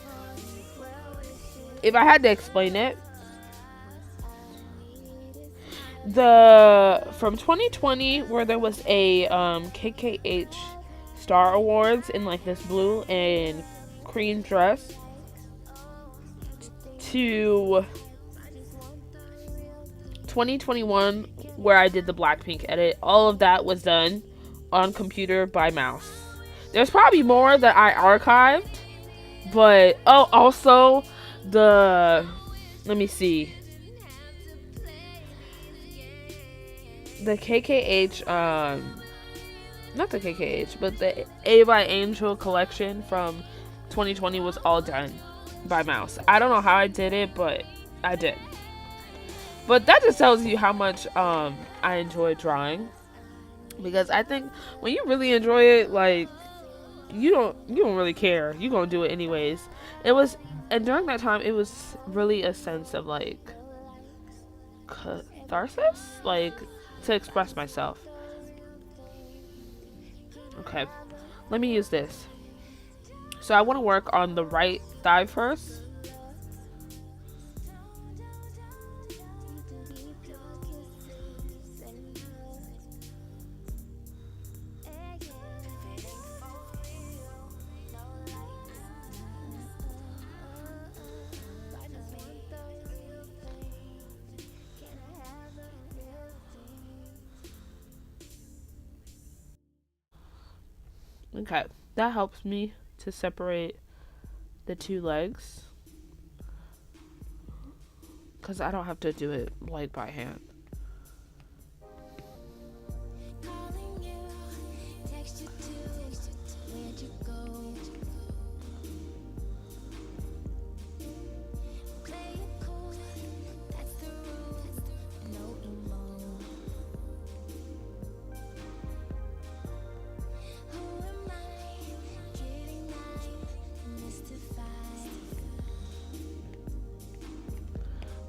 If I had to explain it... From 2020, where there was a KHH Star Awards in, like, this blue and cream dress, to 2021, where I did the Blackpink edit, all of that was done on computer by mouse. There's probably more that I archived, but oh, also the, let me see, the KHH not the KKH, but the 𝐈𝐌𝐕𝐔 collection from 2020 was all done by mouse. I don't know how I did it, but I did. But that just tells you how much I enjoy drawing, because I think when you really enjoy it, like you don't really care. You're gonna do it anyways. And during that time, it was really a sense of like catharsis, like to express myself. Okay, let me use this. So I want to work on the right thigh first. Okay, that helps me to separate the two legs, because I don't have to do it like by hand.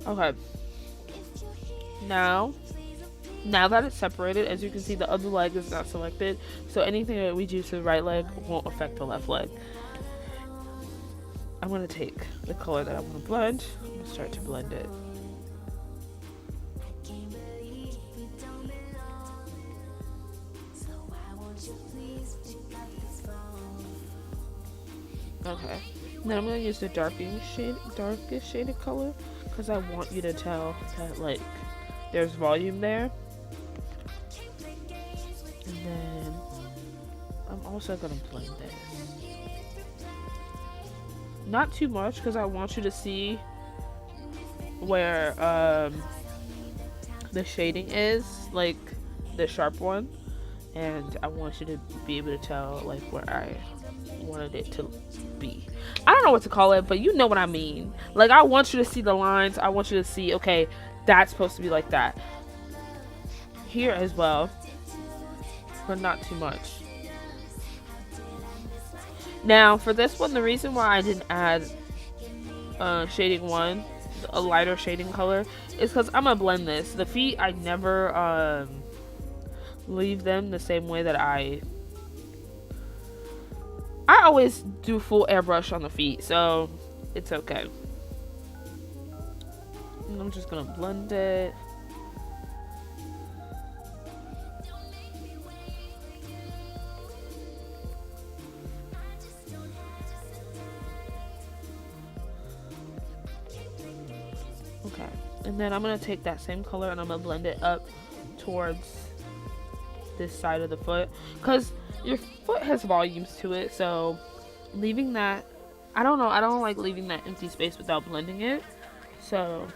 Okay, now that it's separated, as you can see, the other leg is not selected, so anything that we do to the right leg won't affect the left leg. I'm going to take the color that I want to blend. I'm going to start to blend it. Okay, then I'm going to use the darkest shaded color, because I want you to tell that like there's volume there. And then I'm also gonna blend this, not too much, because I want you to see where the shading is, like the sharp one, and I want you to be able to tell like where I wanted it to be. I don't know what to call it, but you know what I mean. Like, I want you to see the lines. I want you to see, okay, that's supposed to be like that here as well, but not too much. Now for this one, the reason why I didn't add shading one, a lighter shading color, is because I'm gonna blend this. The feet, I never leave them the same way that I always do full airbrush on the feet, so it's okay. And I'm just gonna blend it. Okay, and then I'm gonna take that same color and I'm gonna blend it up towards this side of the foot, because your foot has volumes to it, so leaving that, I don't like leaving that empty space without blending it, so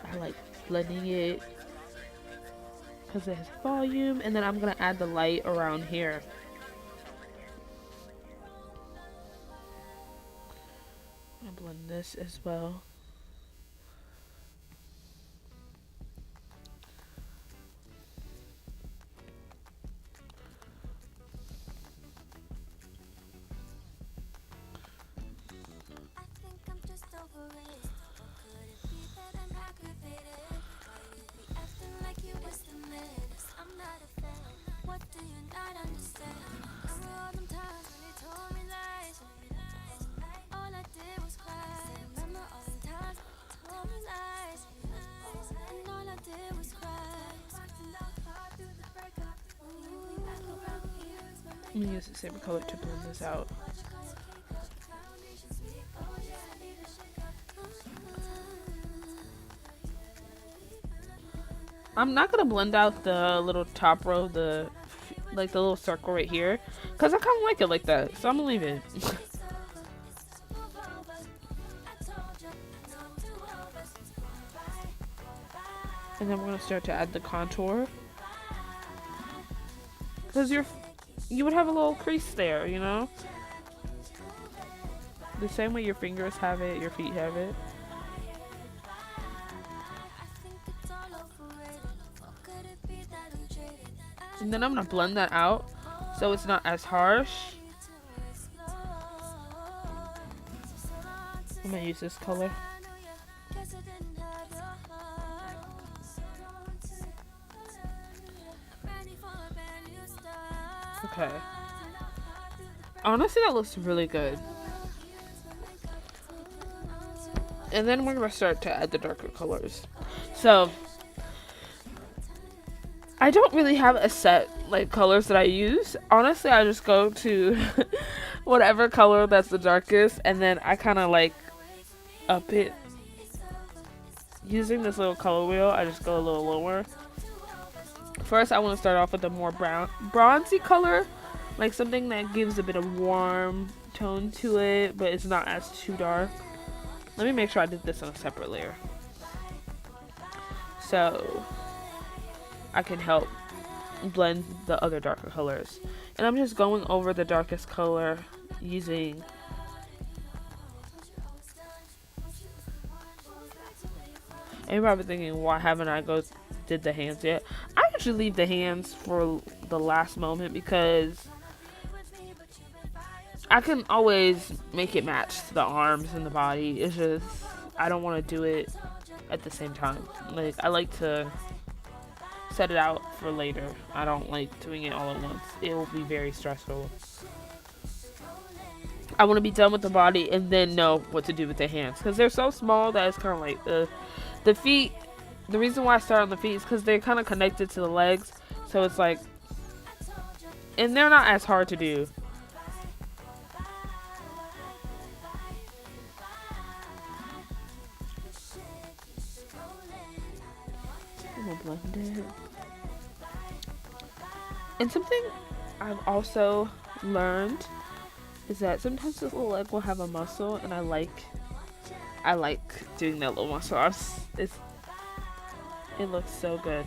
I like blending it because it has volume. And then I'm gonna add the light around here. I'm gonna blend this as well. I'm gonna use the same color to blend this out. I'm not gonna blend out the little top row, the little circle right here, because I kind of like it like that, so I'm gonna leave it. And then we're gonna start to add the contour, because you would have a little crease there, you know? The same way your fingers have it, your feet have it. And then I'm gonna blend that out so it's not as harsh. I'm gonna use this color. Okay. Honestly, that looks really good. And then we're gonna start to add the darker colors. So I don't really have a set like colors that I use. Honestly, I just go to whatever color that's the darkest, and then I kind of like up it using this little color wheel. I just go a little lower. First, I want to start off with a more bronzy color, like something that gives a bit of warm tone to it, but it's not as too dark. Let me make sure I did this on a separate layer, so I can help blend the other darker colors. And I'm just going over the darkest color using and you're probably thinking, why haven't I did the hands yet? I usually leave the hands for the last moment because I can always make it match the arms and the body. It's just I don't want to do it at the same time. Like, I like to set it out for later. I don't like doing it all at once. It will be very stressful. I want to be done with the body and then know what to do with the hands, because they're so small that it's kind of like the feet. The reason why I start on the feet is because they're kind of connected to the legs, so it's like, and they're not as hard to do. I'm gonna blend it. And something I've also learned is that sometimes this little leg will have a muscle, and I like doing that little muscle. It looks so good.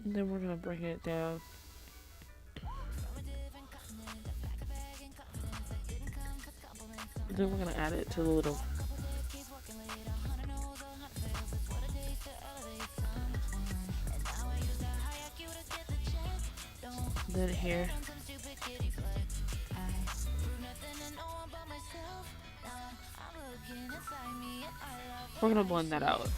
And then we're gonna bring it down. And then we're gonna add it to the little. Then here. We're gonna blend that out.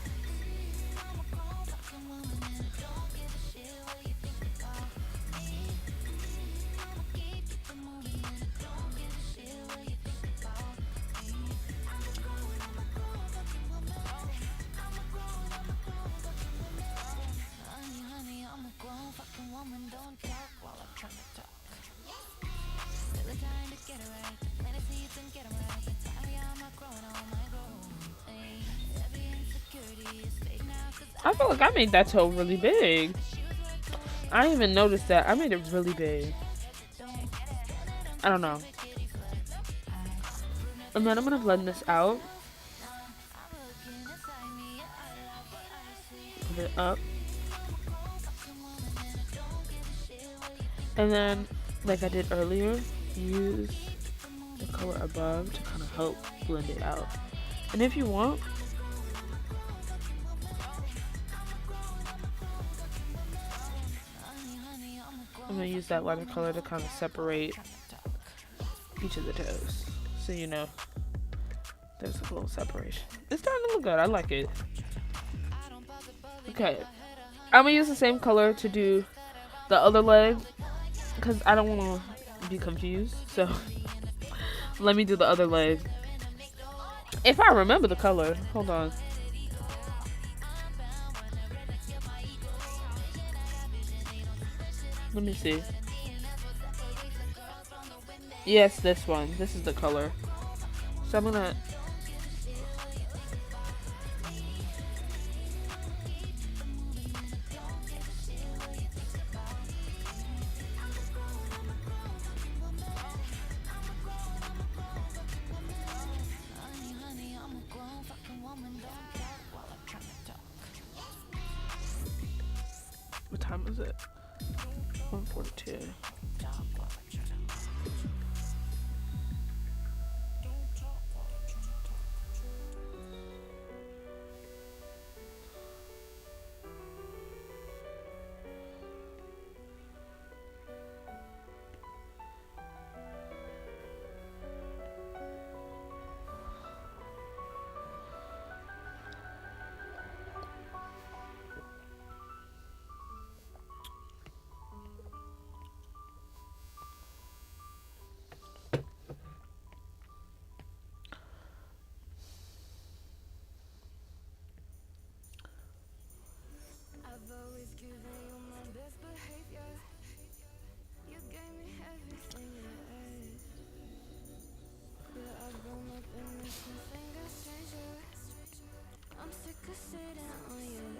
I feel like I made that toe really big. I didn't even notice that. I made it really big. I don't know. And then I'm gonna blend this out. Put it up. And then, like I did earlier, use the color above to kind of help blend it out. And if you want, I'm going to use that lighter color to kind of separate each of the toes, so you know there's a little separation. It's starting to look good. I like it. Okay, I'm going to use the same color to do the other leg because I don't want to be confused. So let me do the other leg. If I remember the color. Hold on. Let me see. Yes, this one. This is the color. So I'm gonna time is it? 1:42.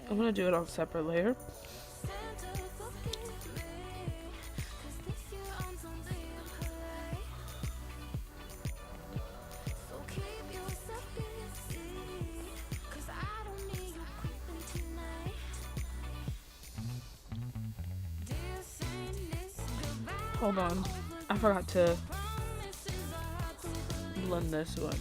I'm gonna do it on a separate layer. Hold on, I forgot to blend this one.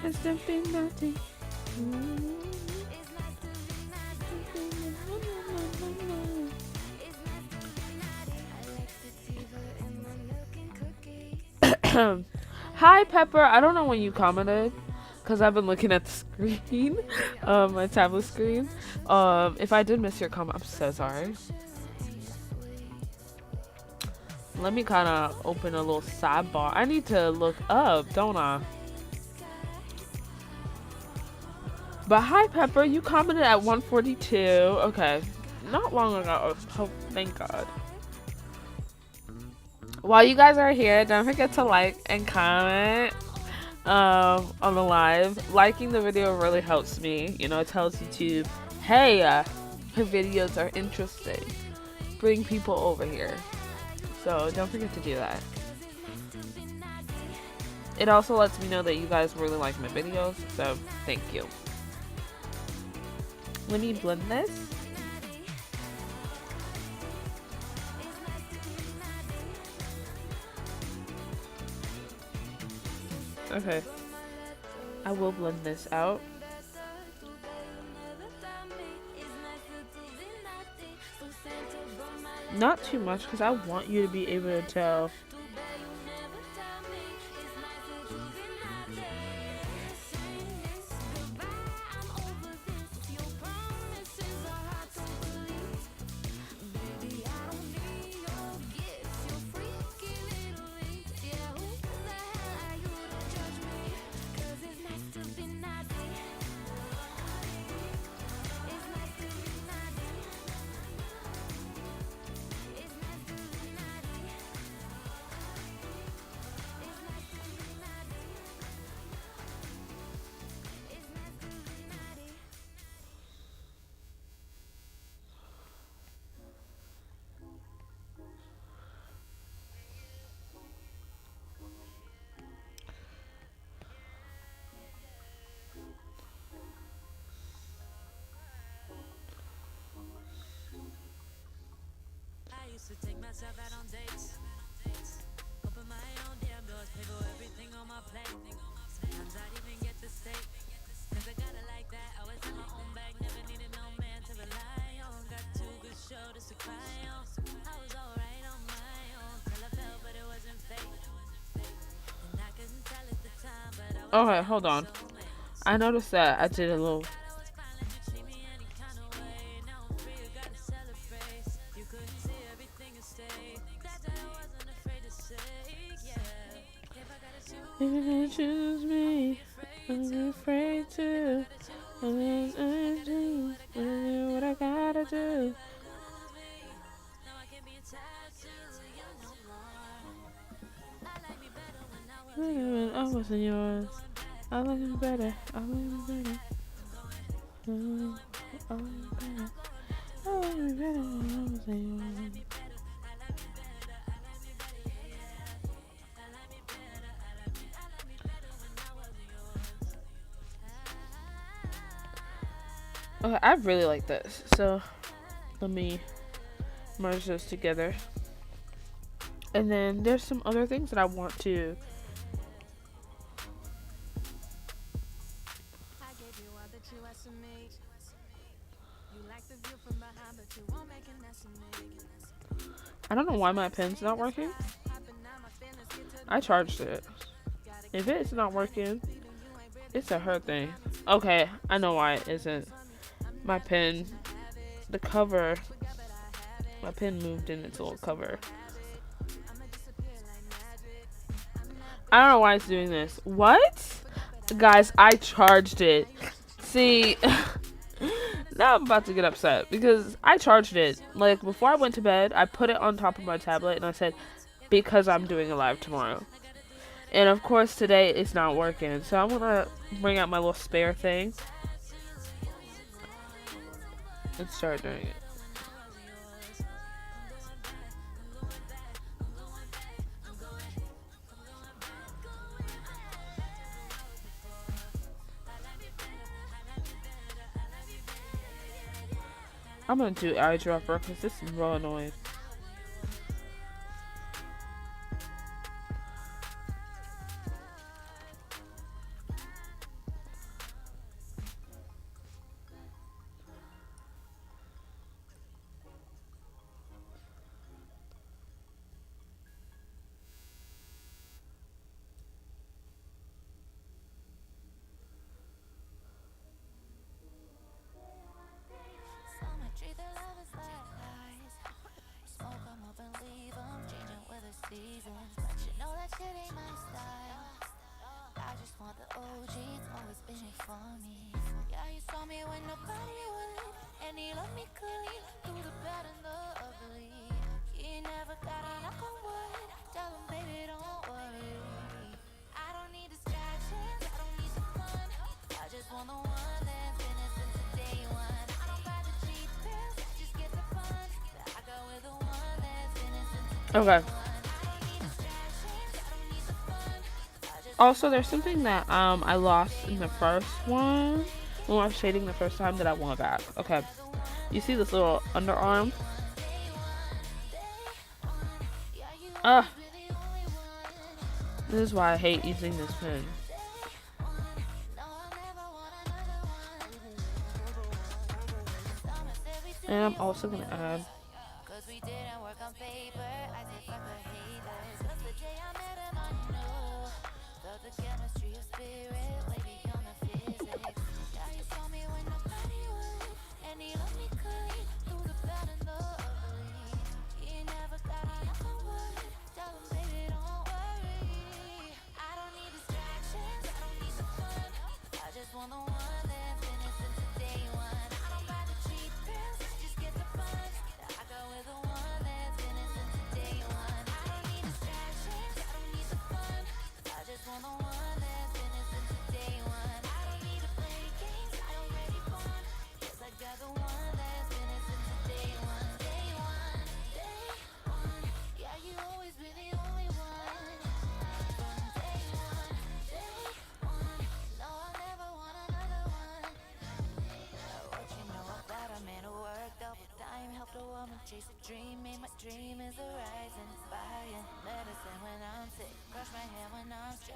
It's something nothing. Hi Pepper, I don't know when you commented because I've been looking at the screen, my tablet screen. If I did miss your comment, I'm so sorry. Let me kind of open a little sidebar. I need to look up, don't I? But hi Pepper, you commented at 1:42. Okay, not long ago. Oh, thank God. While you guys are here, don't forget to like and comment on the live. Liking the video really helps me. You know, it tells YouTube, hey, her videos are interesting. Bring people over here. So don't forget to do that. It also lets me know that you guys really like my videos. So thank you. Let me blend this. Okay. I will blend this out. Not too much because I want you to be able to tell. To take myself out on dates, open my own damn doors, pay for everything on my plate. Sometimes I'd even get the steak, cause I got it like that. Always in my own bag, never needed no man to rely on. Got 2 good shoulders to cry on. I was alright on my own till I fell, but it wasn't fake. And I couldn't tell at the time, but I was Okay, hold on. I noticed that I did a little. If you choose me, I'm afraid to. I do what I gotta do. When I wasn't yours, I like you better. I like you better. I like you better. I like you better when I wasn't yours. Okay, I really like this. So let me merge those together. And then there's some other things that I want to I don't know why my pen's not working. I charged it. If it's not working, it's a her thing. Okay, I know why it isn't. My pen, the cover, my pen moved in its little cover. I don't know why it's doing this. What? Guys, I charged it. See, now I'm about to get upset because I charged it. Like, before I went to bed, I put it on top of my tablet and I said, because I'm doing a live tomorrow. And of course, today it's not working. So I'm gonna bring out my little spare thing and start doing it. I'm gonna do eyedropper because this is real annoying. Okay. Also, there's something that I lost in the first one when I was shading the first time that I want back. Okay. You see this little underarm? This is why I hate using this pen. And I'm also gonna add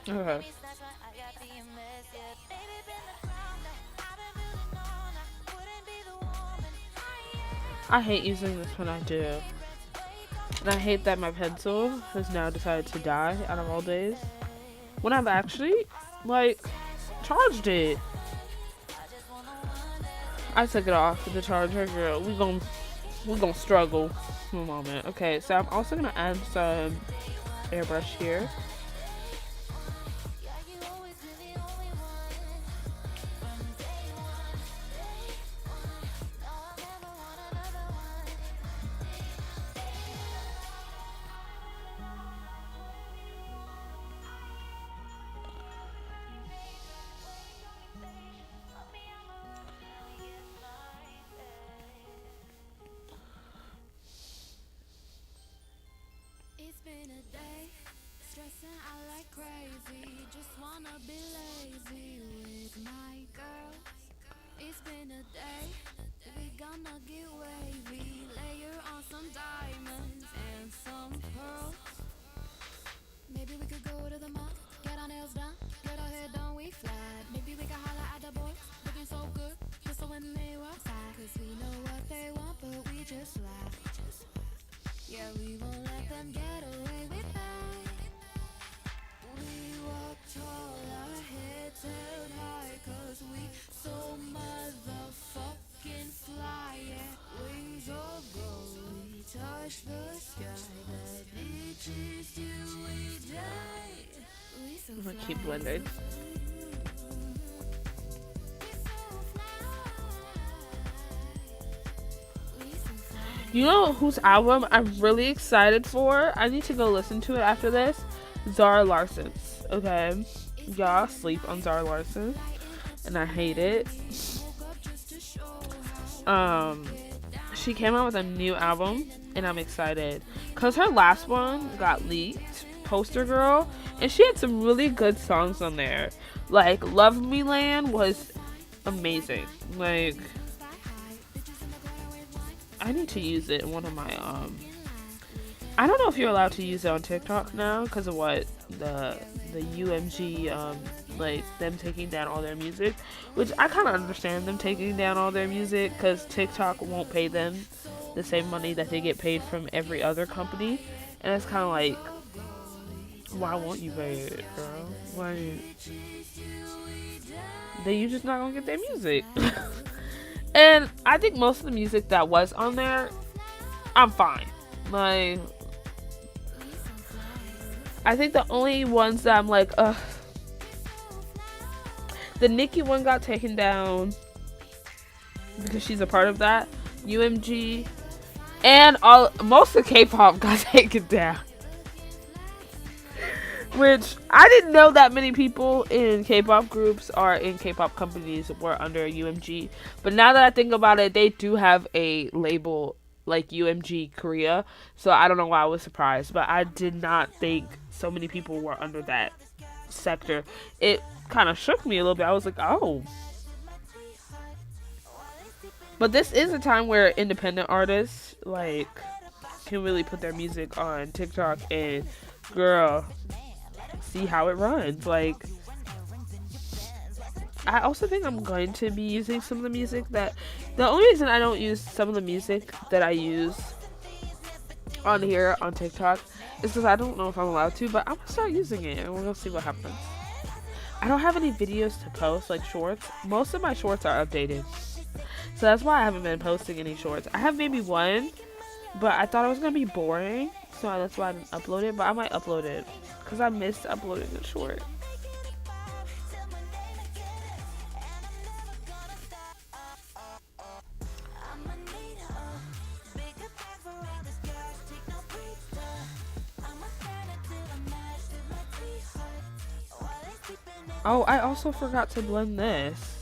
okay. I hate using this when I do. And I hate that my pencil has now decided to die out of all days. When I've actually, like, charged it. I took it off with the charger, girl. We gon' struggle for a moment. Okay, so I'm also gonna add some airbrush here. It's been a day. We gonna get wavy. Layer on some diamonds and some pearls. Maybe we could go to the mall, get our nails done, get our hair done, we fly. Maybe we could holler at the boys, looking so good, just so when they walk by. Cause we know what they want, but we just laugh. Yeah, we won't let them get away with that. We walk tall, our heads held high, cause we so motherfucking fly. Yeah, wings of gold, we touch the sky. The beaches till we die. We so I'm gonna fly. keep blending. You know whose album I'm really excited for? I need to go listen to it after this. Zara Larsson's. Okay, y'all sleep on Zara Larsson, and I hate it. She came out with a new album, and I'm excited cause her last one got leaked, Poster Girl, and she had some really good songs on there. Like Love Me Land was amazing. Like, I need to use it in one of my I don't know if you're allowed to use it on TikTok now because of what the UMG like them taking down all their music, which I kind of understand them taking down all their music because TikTok won't pay them the same money that they get paid from every other company, and it's kind of like, why won't you pay it, girl? Why? Then you just not gonna get their music. And I think most of the music that was on there, I'm fine. Like, I think the only ones that I'm like, ugh. The Nicki one got taken down because she's a part of that. UMG. And most of K-pop got taken down. Which, I didn't know that many people in K-pop groups or in K-pop companies were under UMG. But now that I think about it, they do have a label like UMG Korea. So I don't know why I was surprised. But I did not think so many people were under that sector. It kind of shook me a little bit. I was like, oh. But this is a time where independent artists, like, can really put their music on TikTok and, girl, see how it runs. Like, I also think I'm going to be using some of the music that, the only reason I don't use some of the music that I use on here on TikTok is because I don't know if I'm allowed to, but I'm gonna start using it and we're gonna see what happens. I don't have any videos to post, like shorts. Most of my shorts are updated, so that's why I haven't been posting any shorts. I have maybe one, but I thought it was gonna be boring, so that's why I didn't upload it. But I might upload it because I missed uploading the short. Oh, I also forgot to blend this.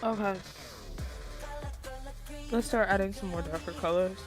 Okay. Let's start adding some more darker colors.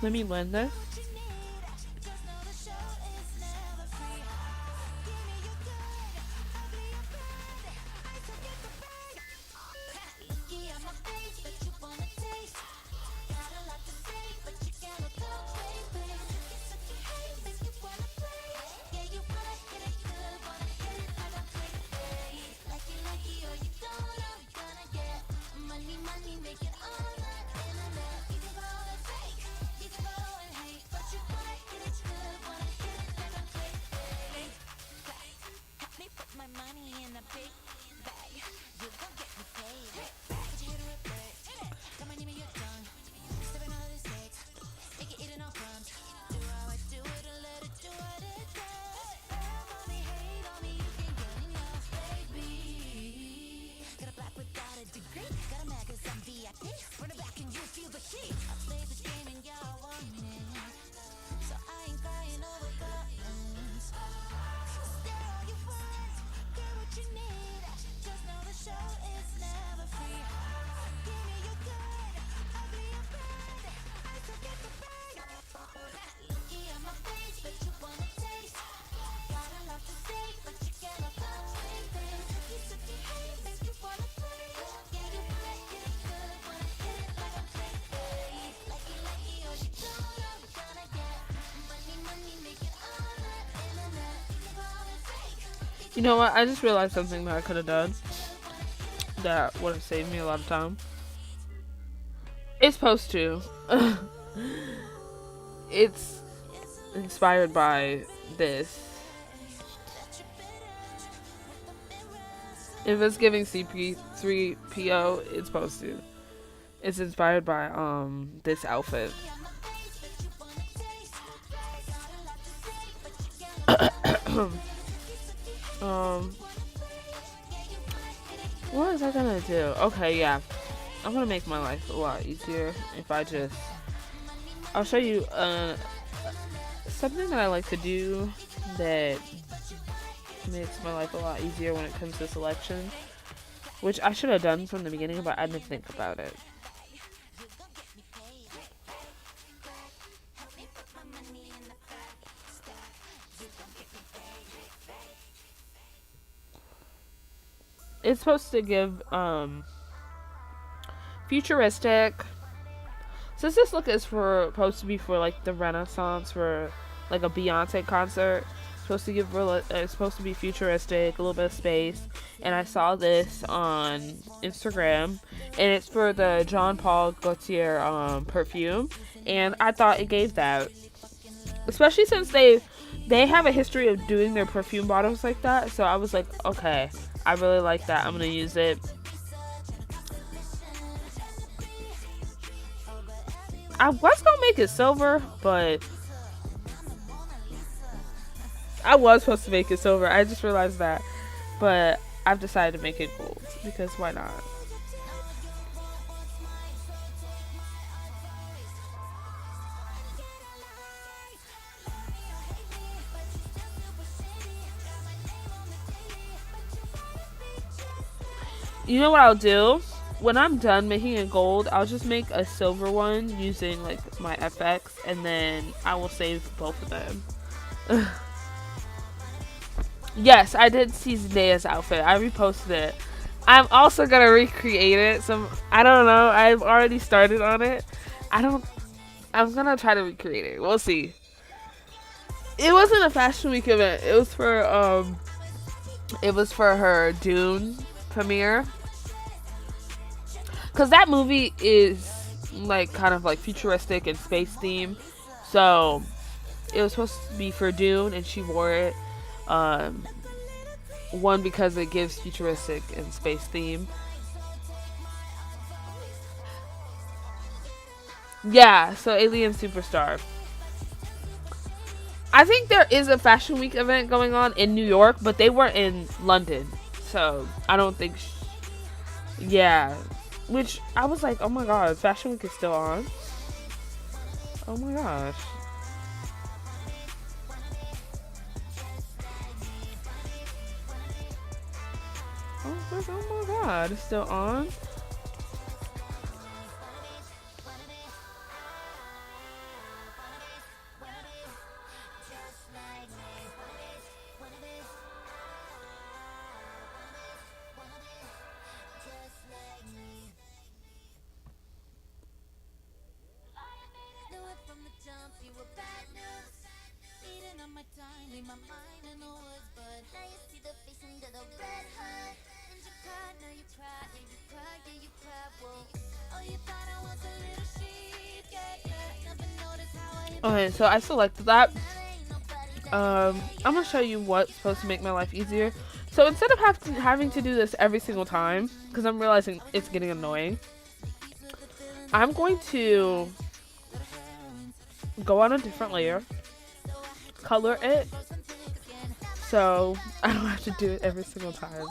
Let me blend this. You know what? I just realized something that I could have done that would have saved me a lot of time. It's supposed to. It's inspired by this. If it's giving CP3PO, it's supposed to. It's inspired by this outfit. What was I gonna do? Okay, yeah. I'm gonna make my life a lot easier if I just... I'll show you something that I like to do that makes my life a lot easier when it comes to selection, which I should have done from the beginning, but I didn't think about it. It's supposed to give futuristic. Since this look is supposed to be for like the Renaissance, for like a Beyonce concert, it's supposed to be futuristic, a little bit of space. And I saw this on Instagram, and it's for the Jean Paul Gaultier perfume, and I thought it gave that, especially since they have a history of doing their perfume bottles like that. So I was like, okay, I really like that. I'm gonna use it. I was gonna make it silver, but I was supposed to make it silver. I just realized that, but I've decided to make it gold because why not? You know what I'll do? When I'm done making it gold, I'll just make a silver one using like my FX, and then I will save both of them. Yes, I did see Zendaya's outfit. I reposted it. I'm also gonna recreate it. I don't know. I've already started on it. I'm gonna try to recreate it. We'll see. It wasn't a Fashion Week event. It was for her Dune premiere, because that movie is like kind of like futuristic and space themed. So it was supposed to be for Dune, and she wore it. One, because it gives futuristic and space theme. Yeah, so Alien Superstar. I think there is a Fashion Week event going on in New York, but they were in London. So I don't think... yeah. Which I was like, oh my god, Fashion Week is still on? Oh my gosh. Oh my god, it's still on? Okay, so I selected that. I'm gonna show you what's supposed to make my life easier. So instead of having to do this every single time, because I'm realizing it's getting annoying, I'm going to go on a different layer, color it, so I don't have to do it every single time.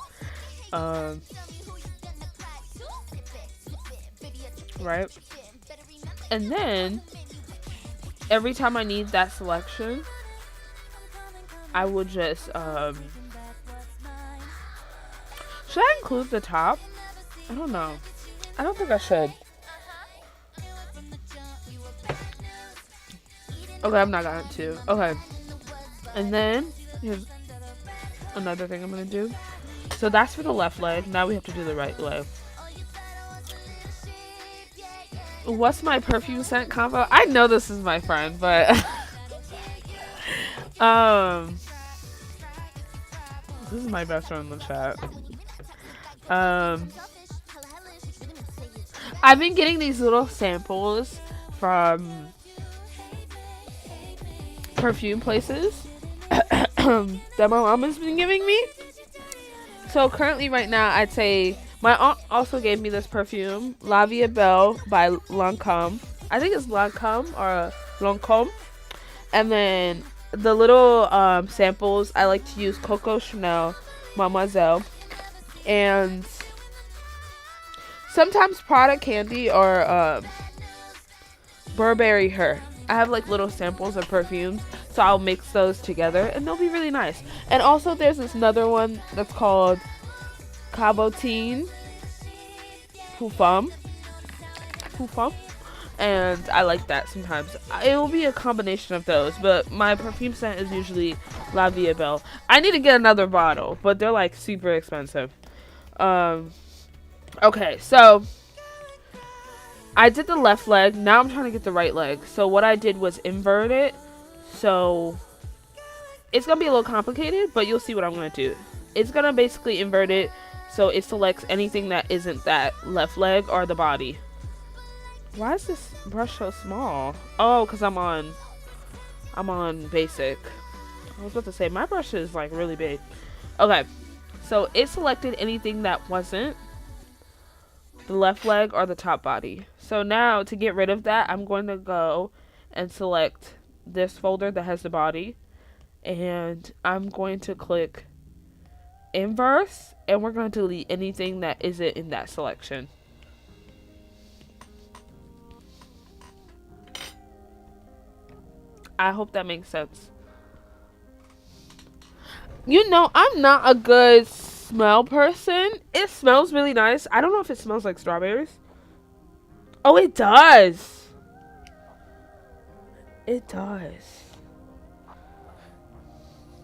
Right? And then every time I need that selection, I will just should I include the top? I don't know. I don't think I should. Okay, I'm not going to. Okay. And then here's another thing I'm gonna do. So that's for the left leg. Now we have to do the right leg. What's my perfume scent combo? I know this is my friend, but this is my best friend in the chat. I've been getting these little samples from perfume places that my mom has been giving me. So currently right now, I'd say my aunt also gave me this perfume, 𝐈𝐌𝐕𝐔 by Lancôme. I think it's Lancôme or Lancôme. And then the little samples, I like to use Coco Chanel, Mademoiselle, and sometimes Prada Candy or Burberry Her. I have like little samples of perfumes, so I'll mix those together and they'll be really nice. And also there's this another one that's called Cabotine Parfum, and I like that sometimes. It will be a combination of those, but my perfume scent is usually 𝐈𝐴 I need to get another bottle, but they're like super expensive. Okay, so I did the left leg. Now I'm trying to get the right leg. So what I did was invert it. So it's going to be a little complicated, but you'll see what I'm going to do. It's going to basically invert it so it selects anything that isn't that left leg or the body. Why is this brush so small? Oh, because I'm on basic. I was about to say, my brush is like really big. Okay, so it selected anything that wasn't the left leg or the top body. So now to get rid of that, I'm going to go and select this folder that has the body, and I'm going to click inverse, and we're going to delete anything that isn't in that selection. I hope that makes sense. You know, I'm not a good smell person. It smells really nice. I don't know if it smells like strawberries. Oh, it does. It does.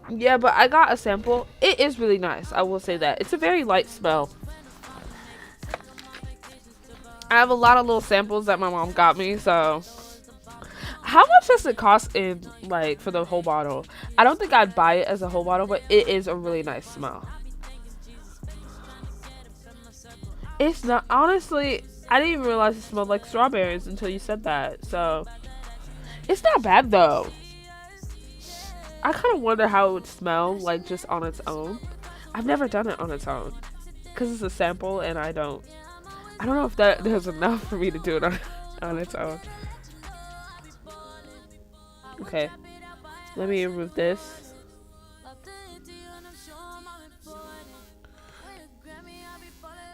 Yeah, but I got a sample. It is really nice. I will say that. It's a very light smell. I have a lot of little samples that my mom got me, so how much does it cost in, like, for the whole bottle? I don't think I'd buy it as a whole bottle, but it is a really nice smell. It's not, honestly, I didn't even realize it smelled like strawberries until you said that. So it's not bad though. I kind of wonder how it would smell like just on its own. I've never done it on its own because it's a sample, and I don't know if there's enough for me to do it on its own. Okay, let me remove this.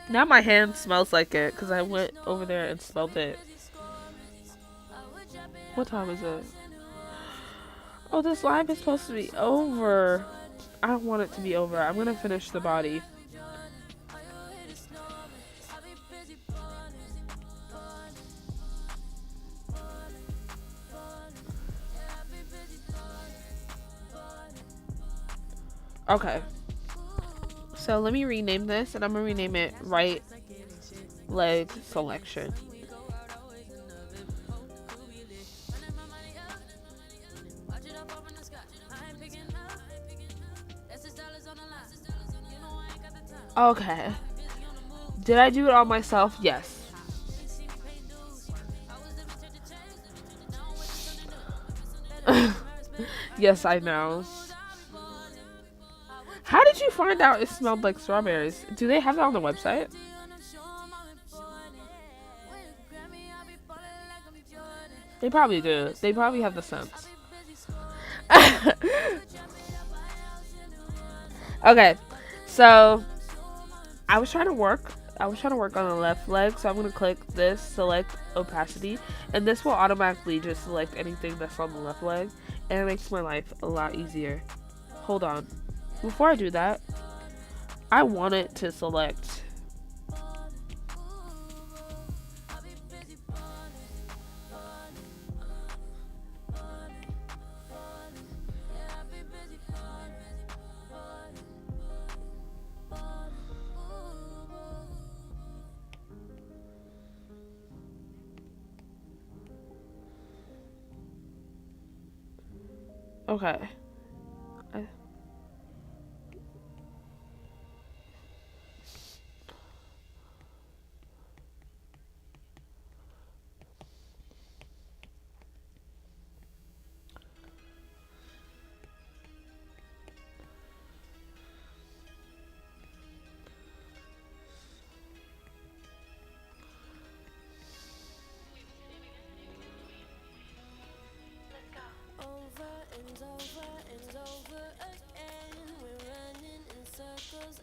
Now my hand smells like it because I went over there and smelled it. What time is it? Oh, this live is supposed to be over. I don't want it to be over. I'm gonna finish the body. Okay, so let me rename this, and I'm gonna rename it right leg selection. Okay, did I do it all myself? Yes. Yes, I know. How did you find out it smelled like strawberries? Do they have that on the website? They probably do. They probably have the scents. Okay, so I was trying to work on the left leg, so I'm going to click this, select opacity, and this will automatically just select anything that's on the left leg, and it makes my life a lot easier. Hold on. Before I do that, I want it to select okay.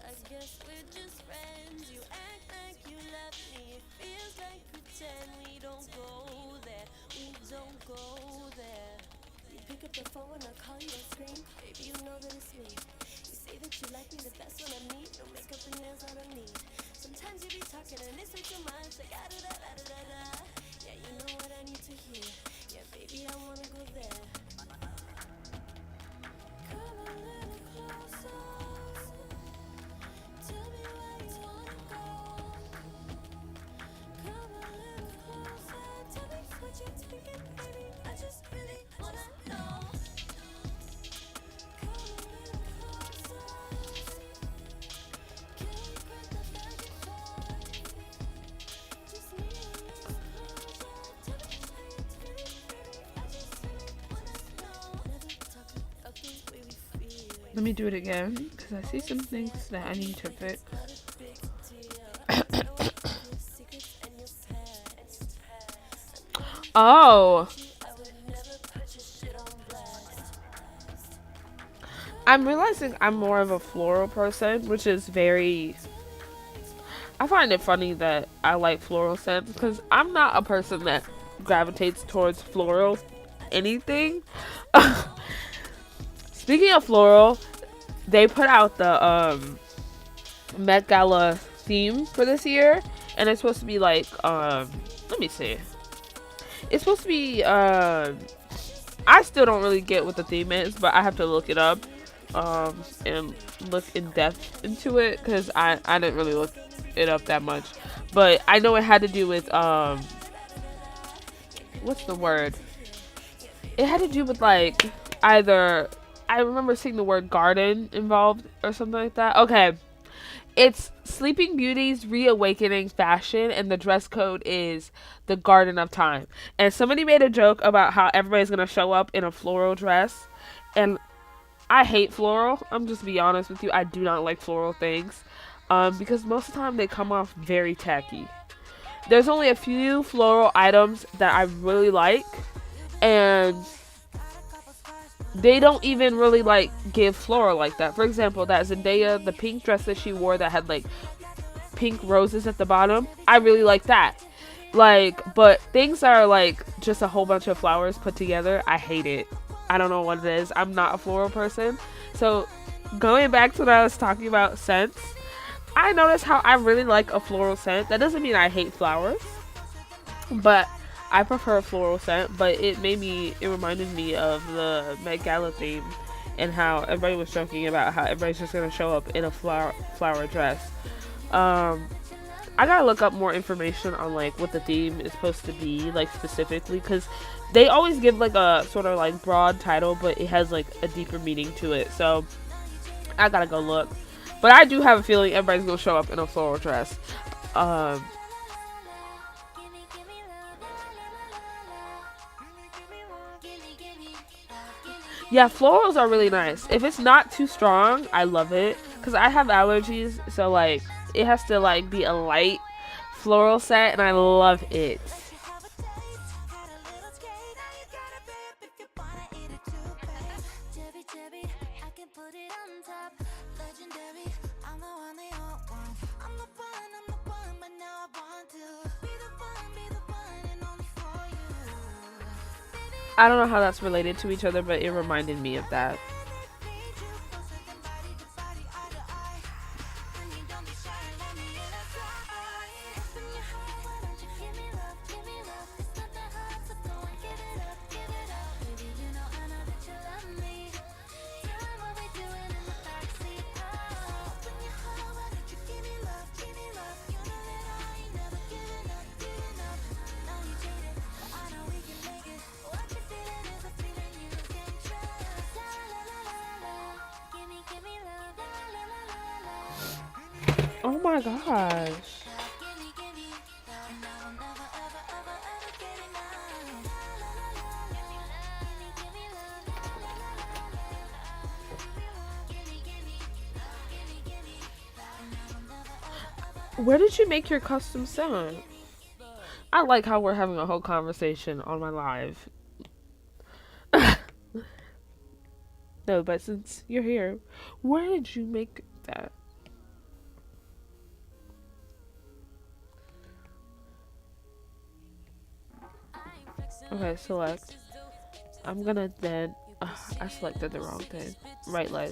I guess we're just friends. You act like you love me. It feels like pretend. We don't go there. We don't go there. You pick up the phone when I call you, I scream. Baby, you know that it's me. You say that you like me, but that's what I need. No makeup and nails, all I need. Sometimes you be talking and it's way too much. Like da da da da da. Yeah, you know what I need to hear. Yeah, baby, I wanna go there. Come a little closer. Tell me where you wanna go. Come a little closer. Tell me what you're thinking, baby. I just really wanna know. Come a little closer. Can we quit the back and forth? Just need a little closer. Tell me how you're feeling, baby. I just really wanna know. Never talking about the way we feel. Let me do it again, because I see some things that I need to fix. Oh, I'm realizing I'm more of a floral person, which is very... I find it funny that I like floral scents, because I'm not a person that gravitates towards floral anything. Speaking of floral, they put out the Met Gala theme for this year, and it's supposed to be like let me see. It's supposed to be I still don't really get what the theme is, but I have to look it up and look in depth into it, because I didn't really look it up that much. But I know it had to do with what's the word? It had to do with like either, I remember seeing the word garden involved or something like that. Okay. It's Sleeping Beauty's reawakening fashion, and the dress code is the Garden of Time. And somebody made a joke about how everybody's going to show up in a floral dress. And I hate floral. I'm just be honest with you. I do not like floral things. Because most of the time they come off very tacky. There's only a few floral items that I really like. And they don't even really like give floral like that. For example, that Zendaya, the pink dress that she wore that had like pink roses at the bottom, I really like that. Like, but things that are like just a whole bunch of flowers put together, I hate it. I don't know what it is. I'm not a floral person. So going back to what I was talking about scents, I noticed how I really like a floral scent. That doesn't mean I hate flowers, but I prefer a floral scent. But it reminded me of the Met Gala theme, and how everybody was joking about how everybody's just gonna show up in a flower dress. I gotta look up more information on like what the theme is supposed to be like specifically, because they always give like a sort of like broad title, but it has like a deeper meaning to it. So I gotta go look. But I do have a feeling everybody's gonna show up in a floral dress. Yeah, florals are really nice. If it's not too strong, I love it. Because I have allergies, so like it has to like be a light floral set, and I love it. I don't know how that's related to each other, but it reminded me of that. Oh my gosh. Where did you make your custom sound? I like how we're having a whole conversation on my live. No, but since you're here, where did you make that? Okay, select. I'm gonna then. I selected the wrong thing. Right leg.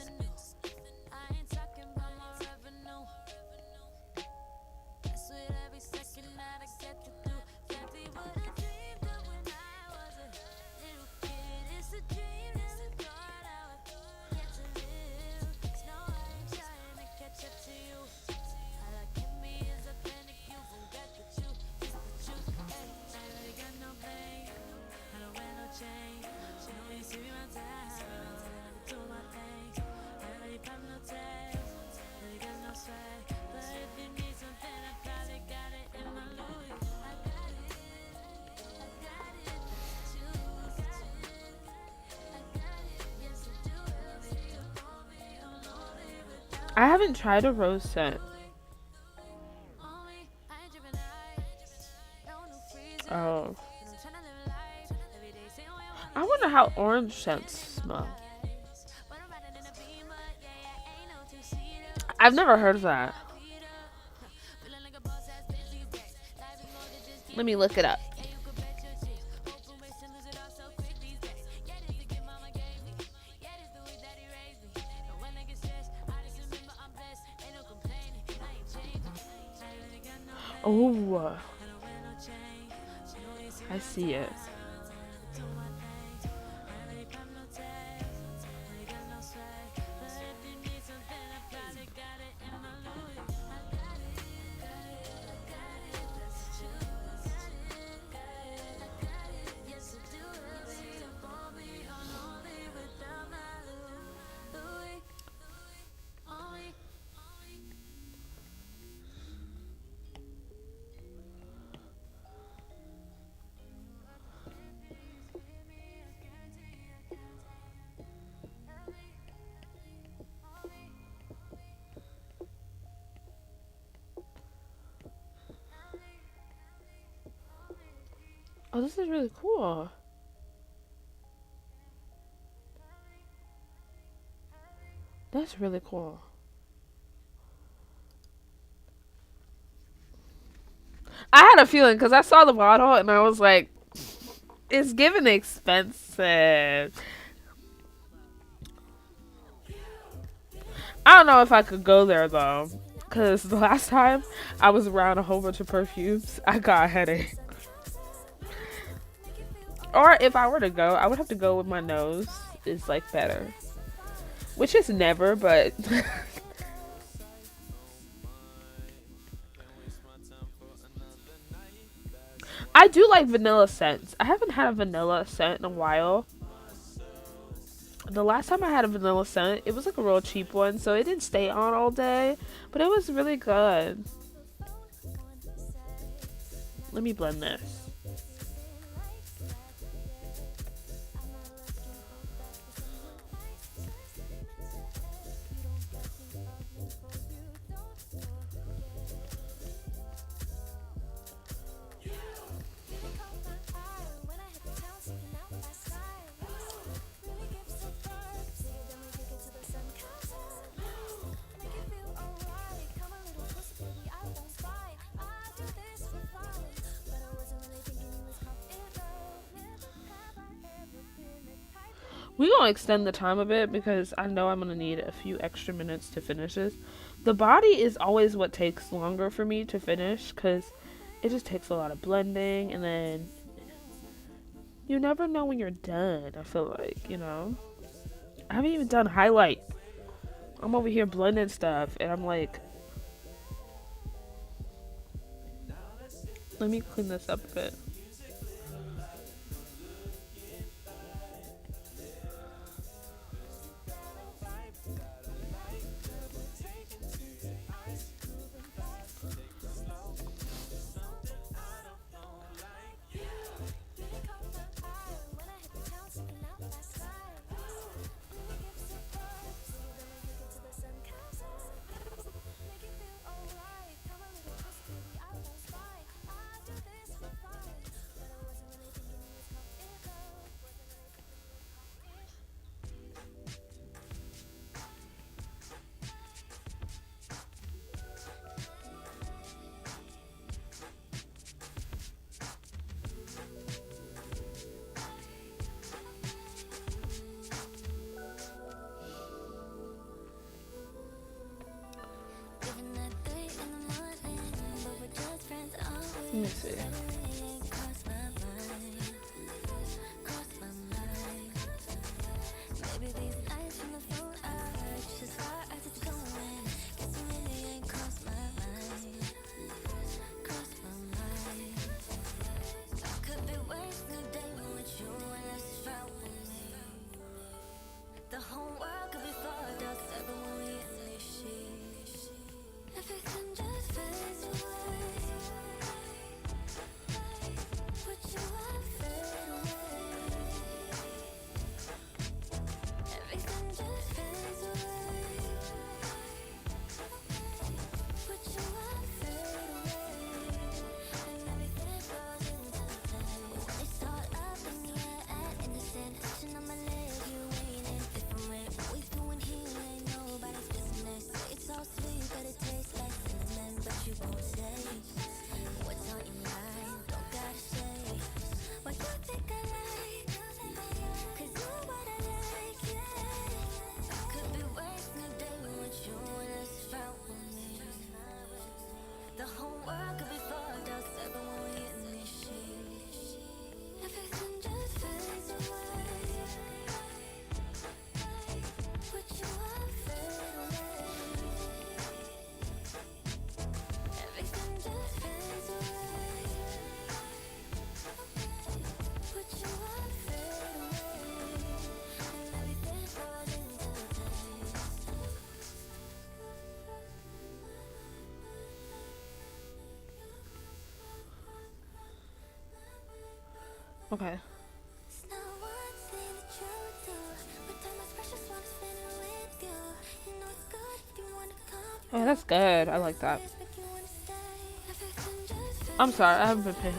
I haven't tried a rose scent. Oh. I wonder how orange scents smell. I've never heard of that. Let me look it up. Oh, I see it. Oh, this is really cool. That's really cool. I had a feeling because I saw the bottle and I was like, it's giving expensive. I don't know if I could go there though, because the last time I was around a whole bunch of perfumes, I got a headache. Or if I were to go, I would have to go with my nose. It's like better. Which is never, but I do like vanilla scents. I haven't had a vanilla scent in a while. The last time I had a vanilla scent, it was like a real cheap one, so it didn't stay on all day, but it was really good. Let me blend this. We're gonna extend the time a bit because I know I'm gonna need a few extra minutes to finish this. The body is always what takes longer for me to finish because it just takes a lot of blending, and then you never know when you're done. I feel like, you know, I haven't even done highlight. I'm over here blending stuff, and I'm like, let me clean this up a bit. Let me see. Okay. Oh, that's good. I like that. I'm sorry, I haven't been paying.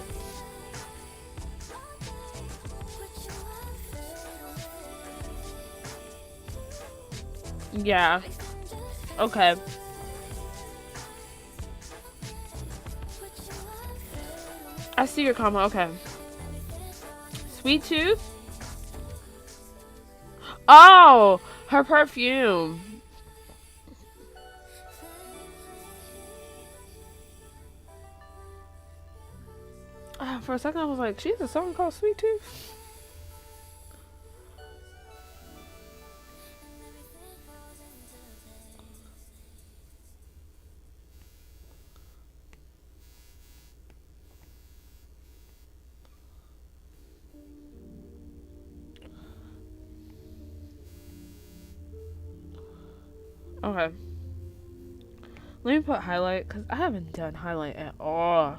Yeah. Okay. I see your comment. Okay. Sweet Tooth? Oh, her perfume. For a second, I was like, she's a song called Sweet Tooth? Okay. Let me put highlight, because I haven't done highlight at all.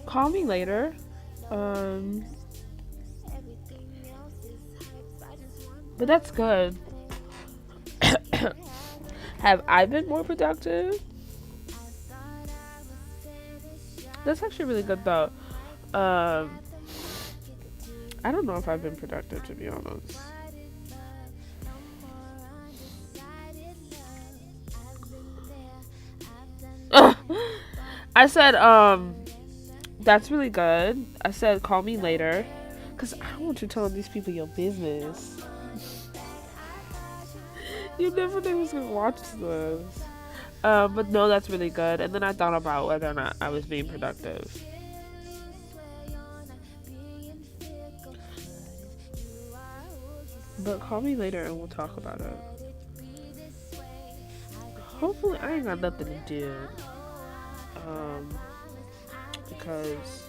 Call me later. But that's good. Have I been more productive? That's actually really good though. I don't know if I've been productive, to be honest. I said, that's really good. I said, call me later. Because I don't want you telling these people your business. You never know who's going to watch this. But no, that's really good. And then I thought about whether or not I was being productive. But call me later and we'll talk about it. Hopefully I ain't got nothing to do. Because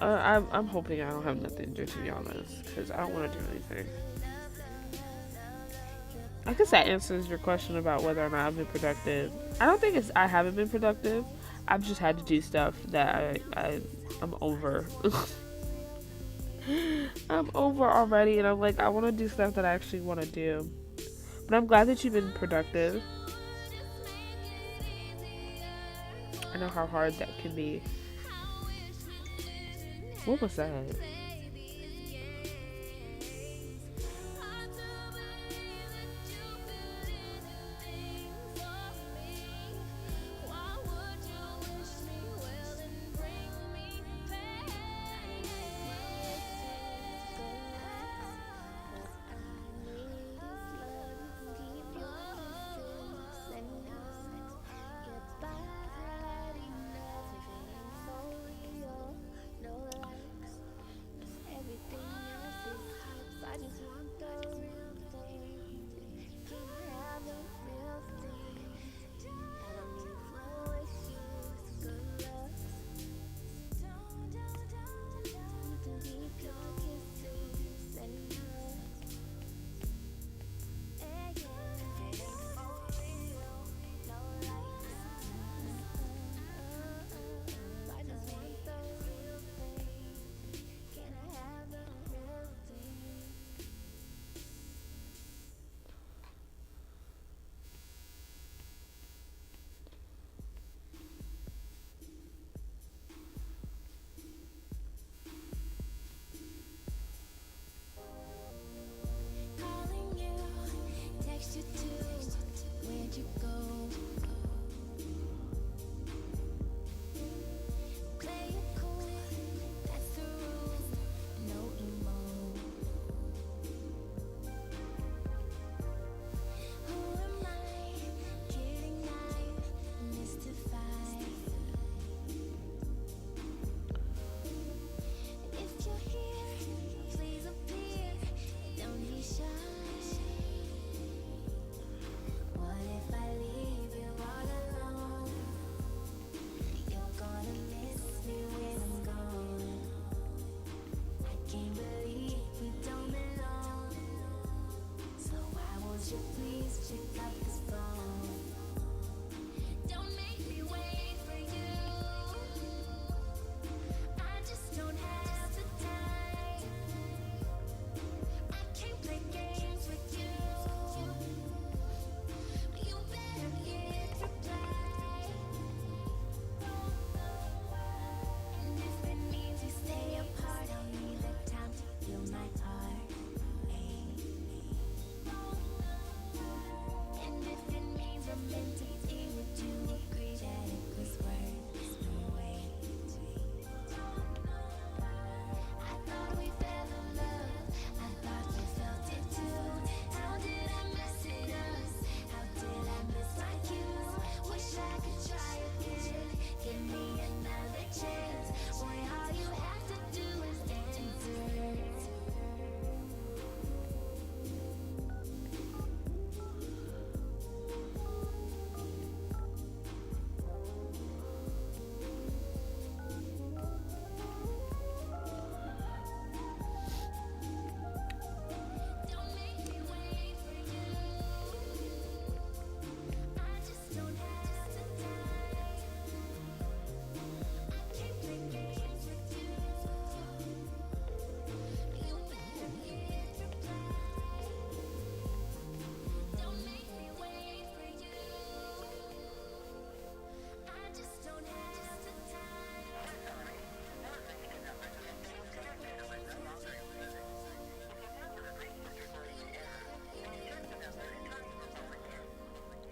I'm hoping I don't have nothing to do, to be honest, because I don't want to do anything. I guess that answers your question about whether or not I've been productive. I don't think I haven't been productive. I've just had to do stuff that I'm over. I'm over already, and I'm like, I want to do stuff that I actually want to do. But I'm glad that you've been productive. I know how hard that can be. What was that?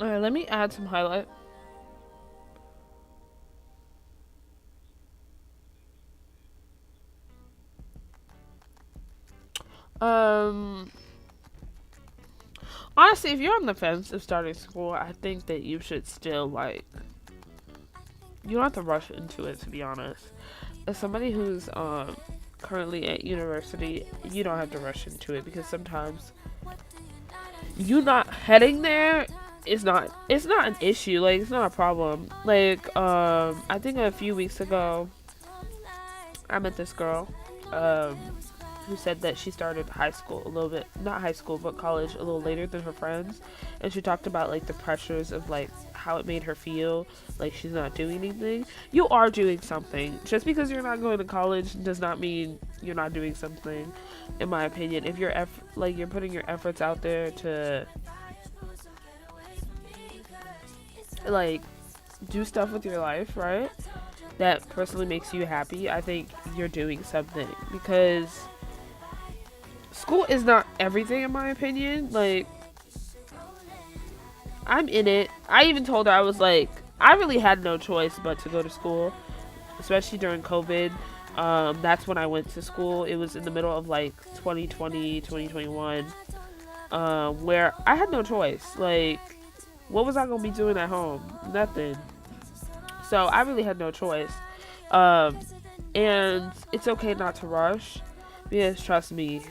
Alright, let me add some highlight. Honestly, if you're on the fence of starting school, I think that you should still, like, you don't have to rush into it, to be honest. As somebody who's currently at university, you don't have to rush into it, because sometimes you not heading there is not, it's not an issue. Like, it's not a problem. Like, I think a few weeks ago, I met this girl who said that she started high school a little bit, not high school, but college a little later than her friends. And she talked about, like, the pressures of, like, how it made her feel, like she's not doing anything. You are doing something. Just because you're not going to college does not mean you're not doing something, in my opinion. If you're you're putting your efforts out there to, like, do stuff with your life, right, that personally makes you happy, I think you're doing something. Because school is not everything, in my opinion. Like, I'm in it. I even told her, I was like, I really had no choice but to go to school, especially during COVID. That's when I went to school. It was in the middle of, like, 2020, 2021, where I had no choice. Like, what was I gonna be doing at home? Nothing. So I really had no choice. And it's okay not to rush, because trust me,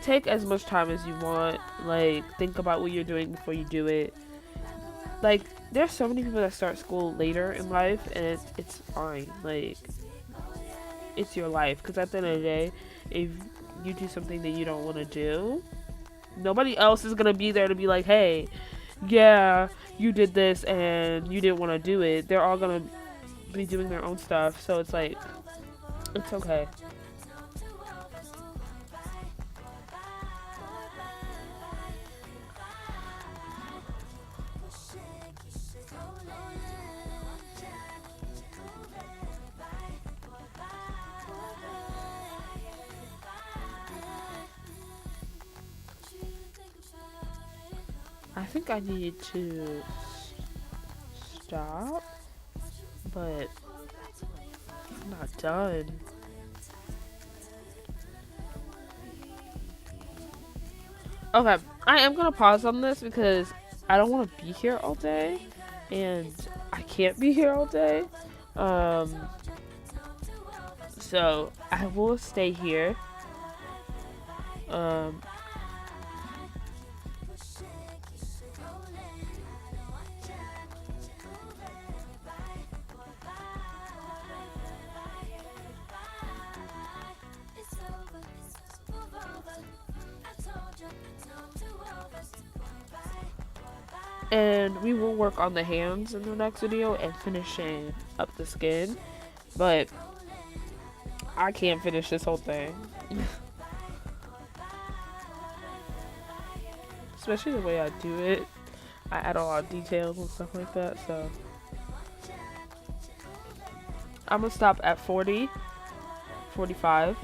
take as much time as you want. Like, think about what you're doing before you do it. Like, there's so many people that start school later in life, and it's fine. Like, it's your life. Because at the end of the day, if you do something that you don't want to do, nobody else is gonna be there to be like, hey, yeah, you did this and you didn't want to do it. They're all gonna be doing their own stuff. So it's like, it's okay. I think I need to stop, but I'm not done. Okay, I am gonna pause on this because I don't want to be here all day, and I can't be here all day. So I will stay here. And we will work on the hands in the next video and finishing up the skin. But I can't finish this whole thing. Especially the way I do it. I add a lot of details and stuff like that. So I'm going to stop at 40, 45.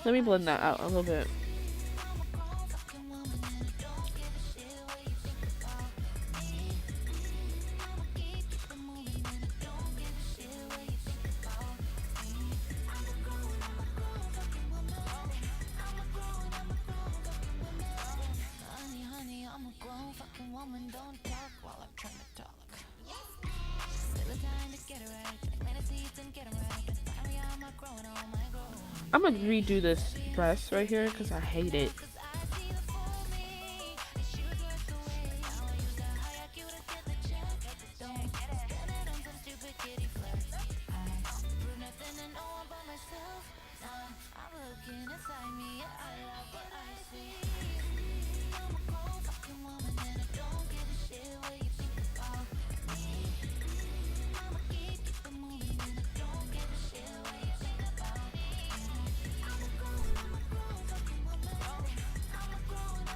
Let me blend that out a little bit. I'm gonna redo this dress right here because I hate it.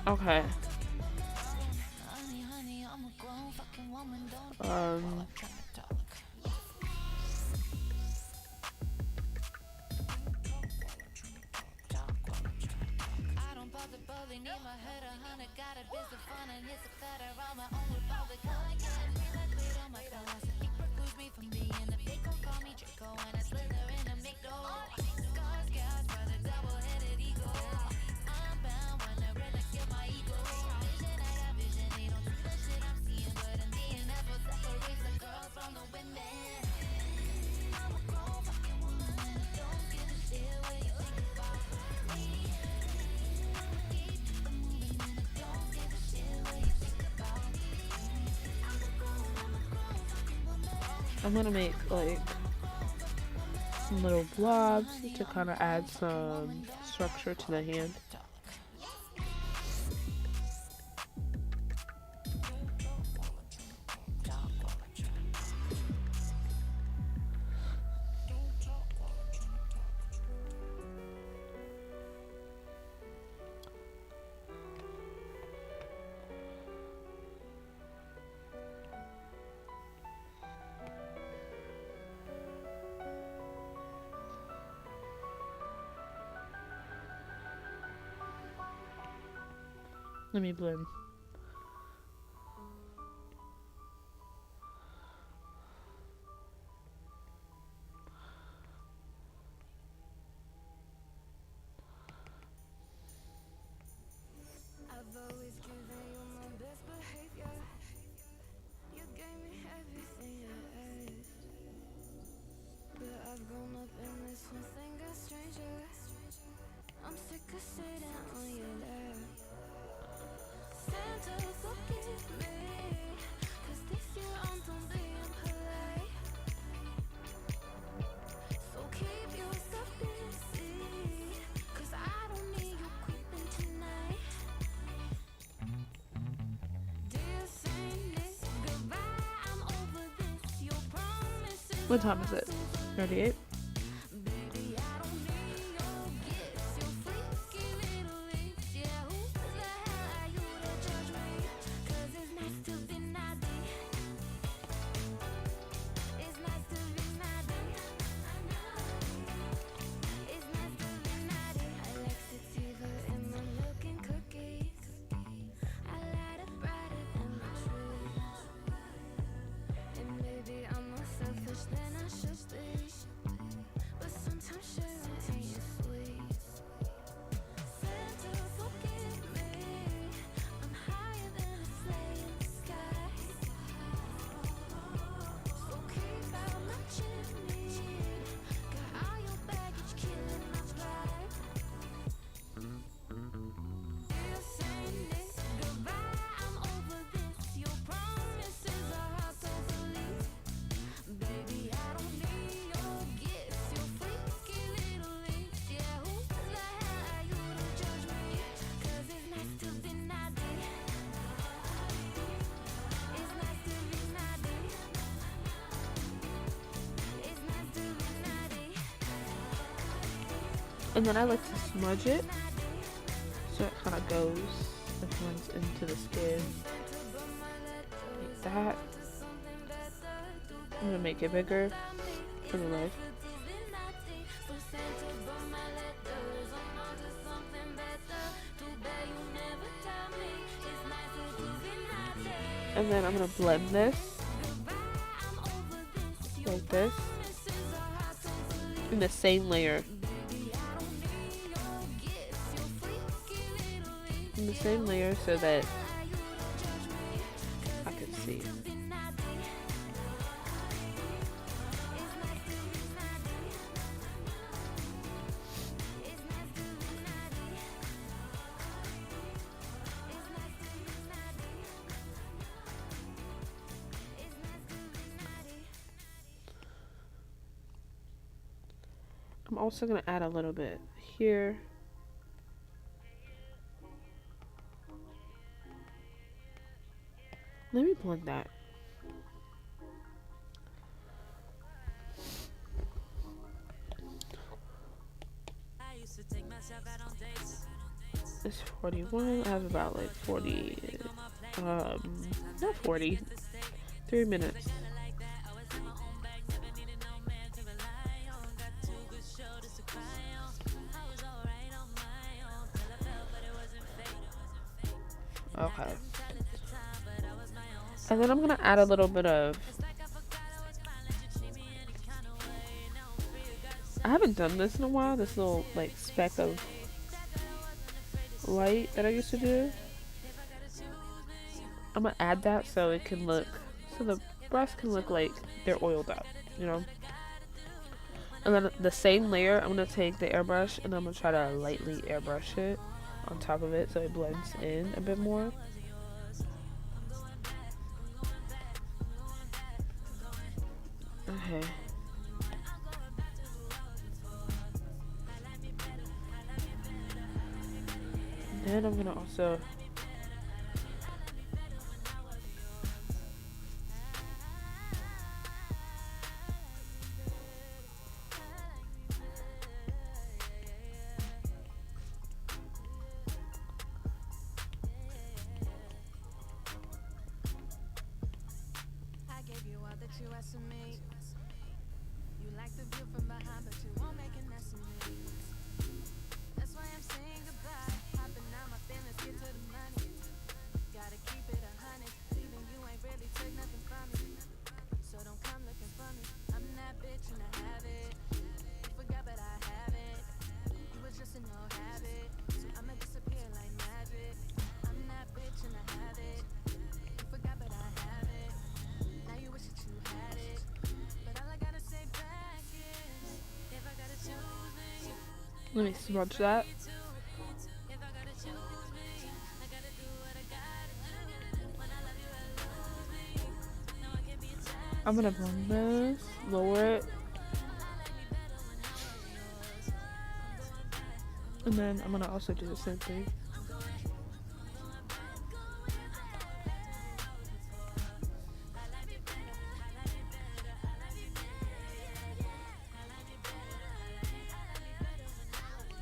Okay. I'm gonna make like some little blobs to kind of add some structure to the hand. Let me blend. I've always given you my best behavior. You gave me everything I asked. But I've grown up and this one thing got stranger. I'm sick of sitting on your lap. Santa, forgive me, 'cause this year I'm done being polite. So keep yourself busy, 'cause I don't need you creeping tonight. Dear Saint Nick, goodbye, I'm over this. Your promises. What time is it? 38? Baby, I don't need your gifts, your freaky little lips. Yeah, who the hell are you to judge me? 'Cause it's nice to be naughty. It's nice to be naughty. It's nice to be naughty. I like sativa in my milk and cookies. I light it brighter than the truth. And maybe I'm more selfish than I should be. But sometimes sharing ain't sweet. Santa, forgive me. I'm higher than a sleigh in the sky. So keep out my chimney. Got all your baggage killing my vibe. Dear Saint Nick, goodbye, I'm over this. Your promises are hard to believe. Baby, I don't need your gifts, your freaky little lips. Yeah, who the hell are you to judge me? 'Cause it's nice to be naughty. It's nice to be naughty. It's nice to be naughty. And then I like to smudge it so it kind of goes, it blends into the skin like that. I'm gonna make it bigger for the leg. So Santa, burn my letters. I'm on to something better. Too bad you never tell me. It's nicer to be naughty. And then I'm gonna blend this Goodbye, I'm over this. Your like this promises are hard to believe. in the same layer. Baby, I don't need your gifts, your freaky little lips. In the same layer so that Are you to judge me? 'Cause I can see. to be naughty. It's nice to be naughty. It's nice to be naughty. It's nice to be naughty. It's nice to be naughty. I'm also gonna add a little bit here. Let me blend that. I used to take myself out on dates. It's 41. I have about like 40, not 40, 3 minutes. Okay. And then I'm gonna add a little bit of, I haven't done this in a while, this little like speck of light that I used to do. I'm gonna add that so it can look, so the brush can look like they're oiled up, you know. And then the same layer, I'm gonna take the airbrush and I'm gonna try to lightly airbrush it on top of it so it blends in a bit more. Okay. Then I'm gonna also You like the view from behind, but you won't make an mess of me. That's why I'm saying goodbye. Hopping out my feelings, get to the money. Gotta keep it 100. Leaving you ain't really took nothing from me. So don't come looking for me. I'm that bitch and I have it. You forgot, but I have it. You was just a no habit. So I'ma disappear like magic. I'm that bitch and I have it. You forgot, but I have it. Now you wish that you had it. But all I gotta say back is, if I gotta choose me, let me smudge that. if I gotta choose me, I gotta do what I gotta do. When I love you, I lose me. No, I can't be a child. I'm gonna blend this, lower it, and then I'm gonna also do the same thing.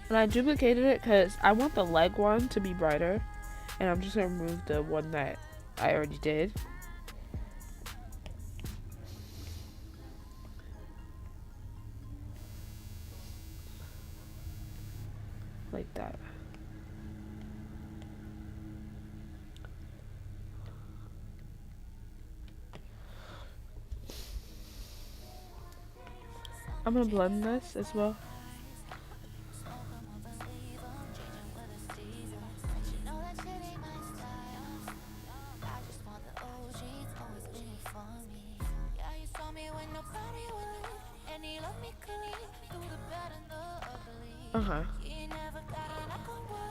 And I duplicated it because I want the leg one to be brighter, and I'm just gonna remove the one that I already did. Like that. I'm gonna blend this as well.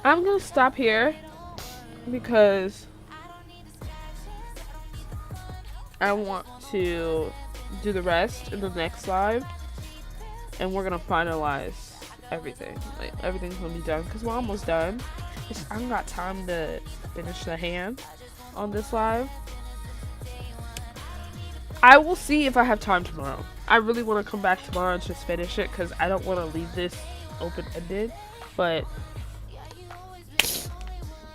I'm gonna stop here because I want to do the rest in the next live, and we're gonna finalize everything. Like everything's gonna be done because we're almost done. I don't got time to finish the hand on this live. I will see if I have time tomorrow. I really want to come back tomorrow and just finish it because I don't want to leave this open-ended, but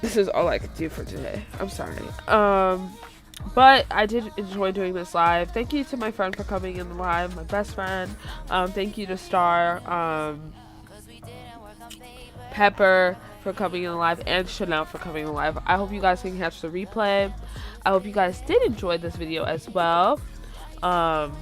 this is all I could do for today. I'm sorry. But I did enjoy doing this live. Thank you to my friend for coming in the live, my best friend. Thank you to Star, Pepper for coming in the live, and Chanel for coming in the live. I hope you guys can catch the replay. I hope you guys did enjoy this video as well. Yeah,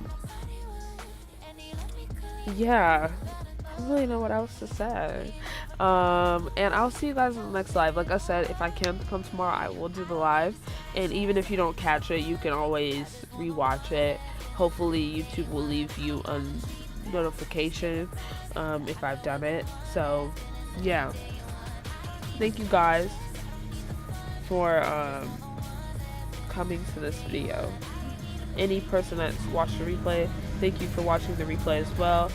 I don't really know what else to say. And I'll see you guys in the next live. Like I said, if I can come tomorrow, I will do the live. And even if you don't catch it, you can always rewatch it. Hopefully YouTube will leave you a notification if I've done it. So yeah, thank you guys for coming to this video. Any person that's watched the replay, thank you for watching the replay as well.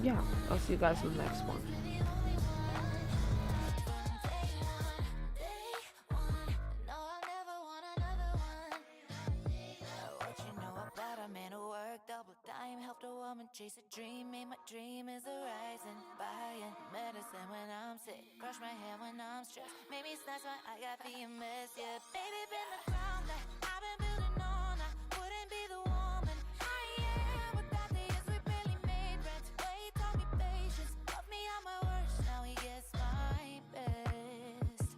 Yeah, I'll see you guys in the next one. What you know about a man who worked double time, helped a woman woman, chase a dream, made my dream is a rising. Buying medicine when I'm sick, crush my hair when I'm stressed, make me snatch my I got PMS, yeah. Baby, been the ground that I've been building on, I wouldn't be the woman I am without the years we barely made rent. Wait, taught me patience, love me at my worst, now he gets my best.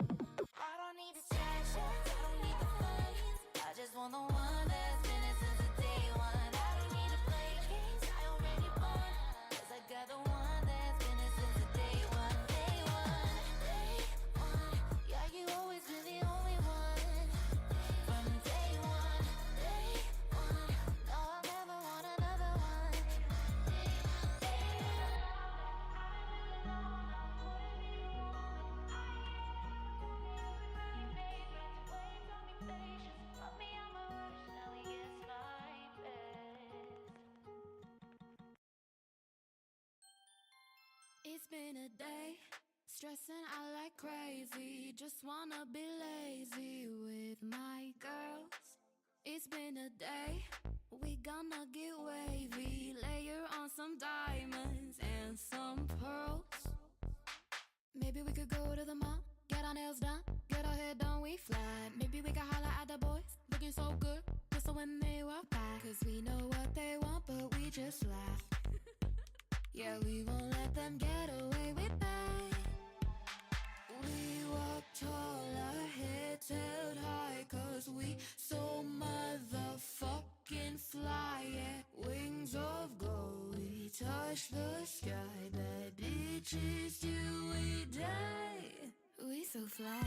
I don't need distractions, I don't need the fun, I just want the one that's been it since the day one. I don't need to play games, I already won, cause I got the one that's been it since the day one. Day one, day one, yeah, you always been the only one. From day one, no, I'll never want another one. It's been a day, stressing out like crazy. Just wanna be lazy with my girls. It's been a day, we gonna get wavy. Layer on some diamonds and some pearls. Maybe we could go to the mall, get our nails done, get our hair done, we fly. Maybe we could holler at the boys, looking so good, just so when they walk by. Cause we know what they want, but we just laugh. Yeah, we won't let them get away with that. We walk tall, our heads held high, cause we so motherfucking fly, yeah. Wings of gold, we touch the sky, bad bitches till we die. We so fly.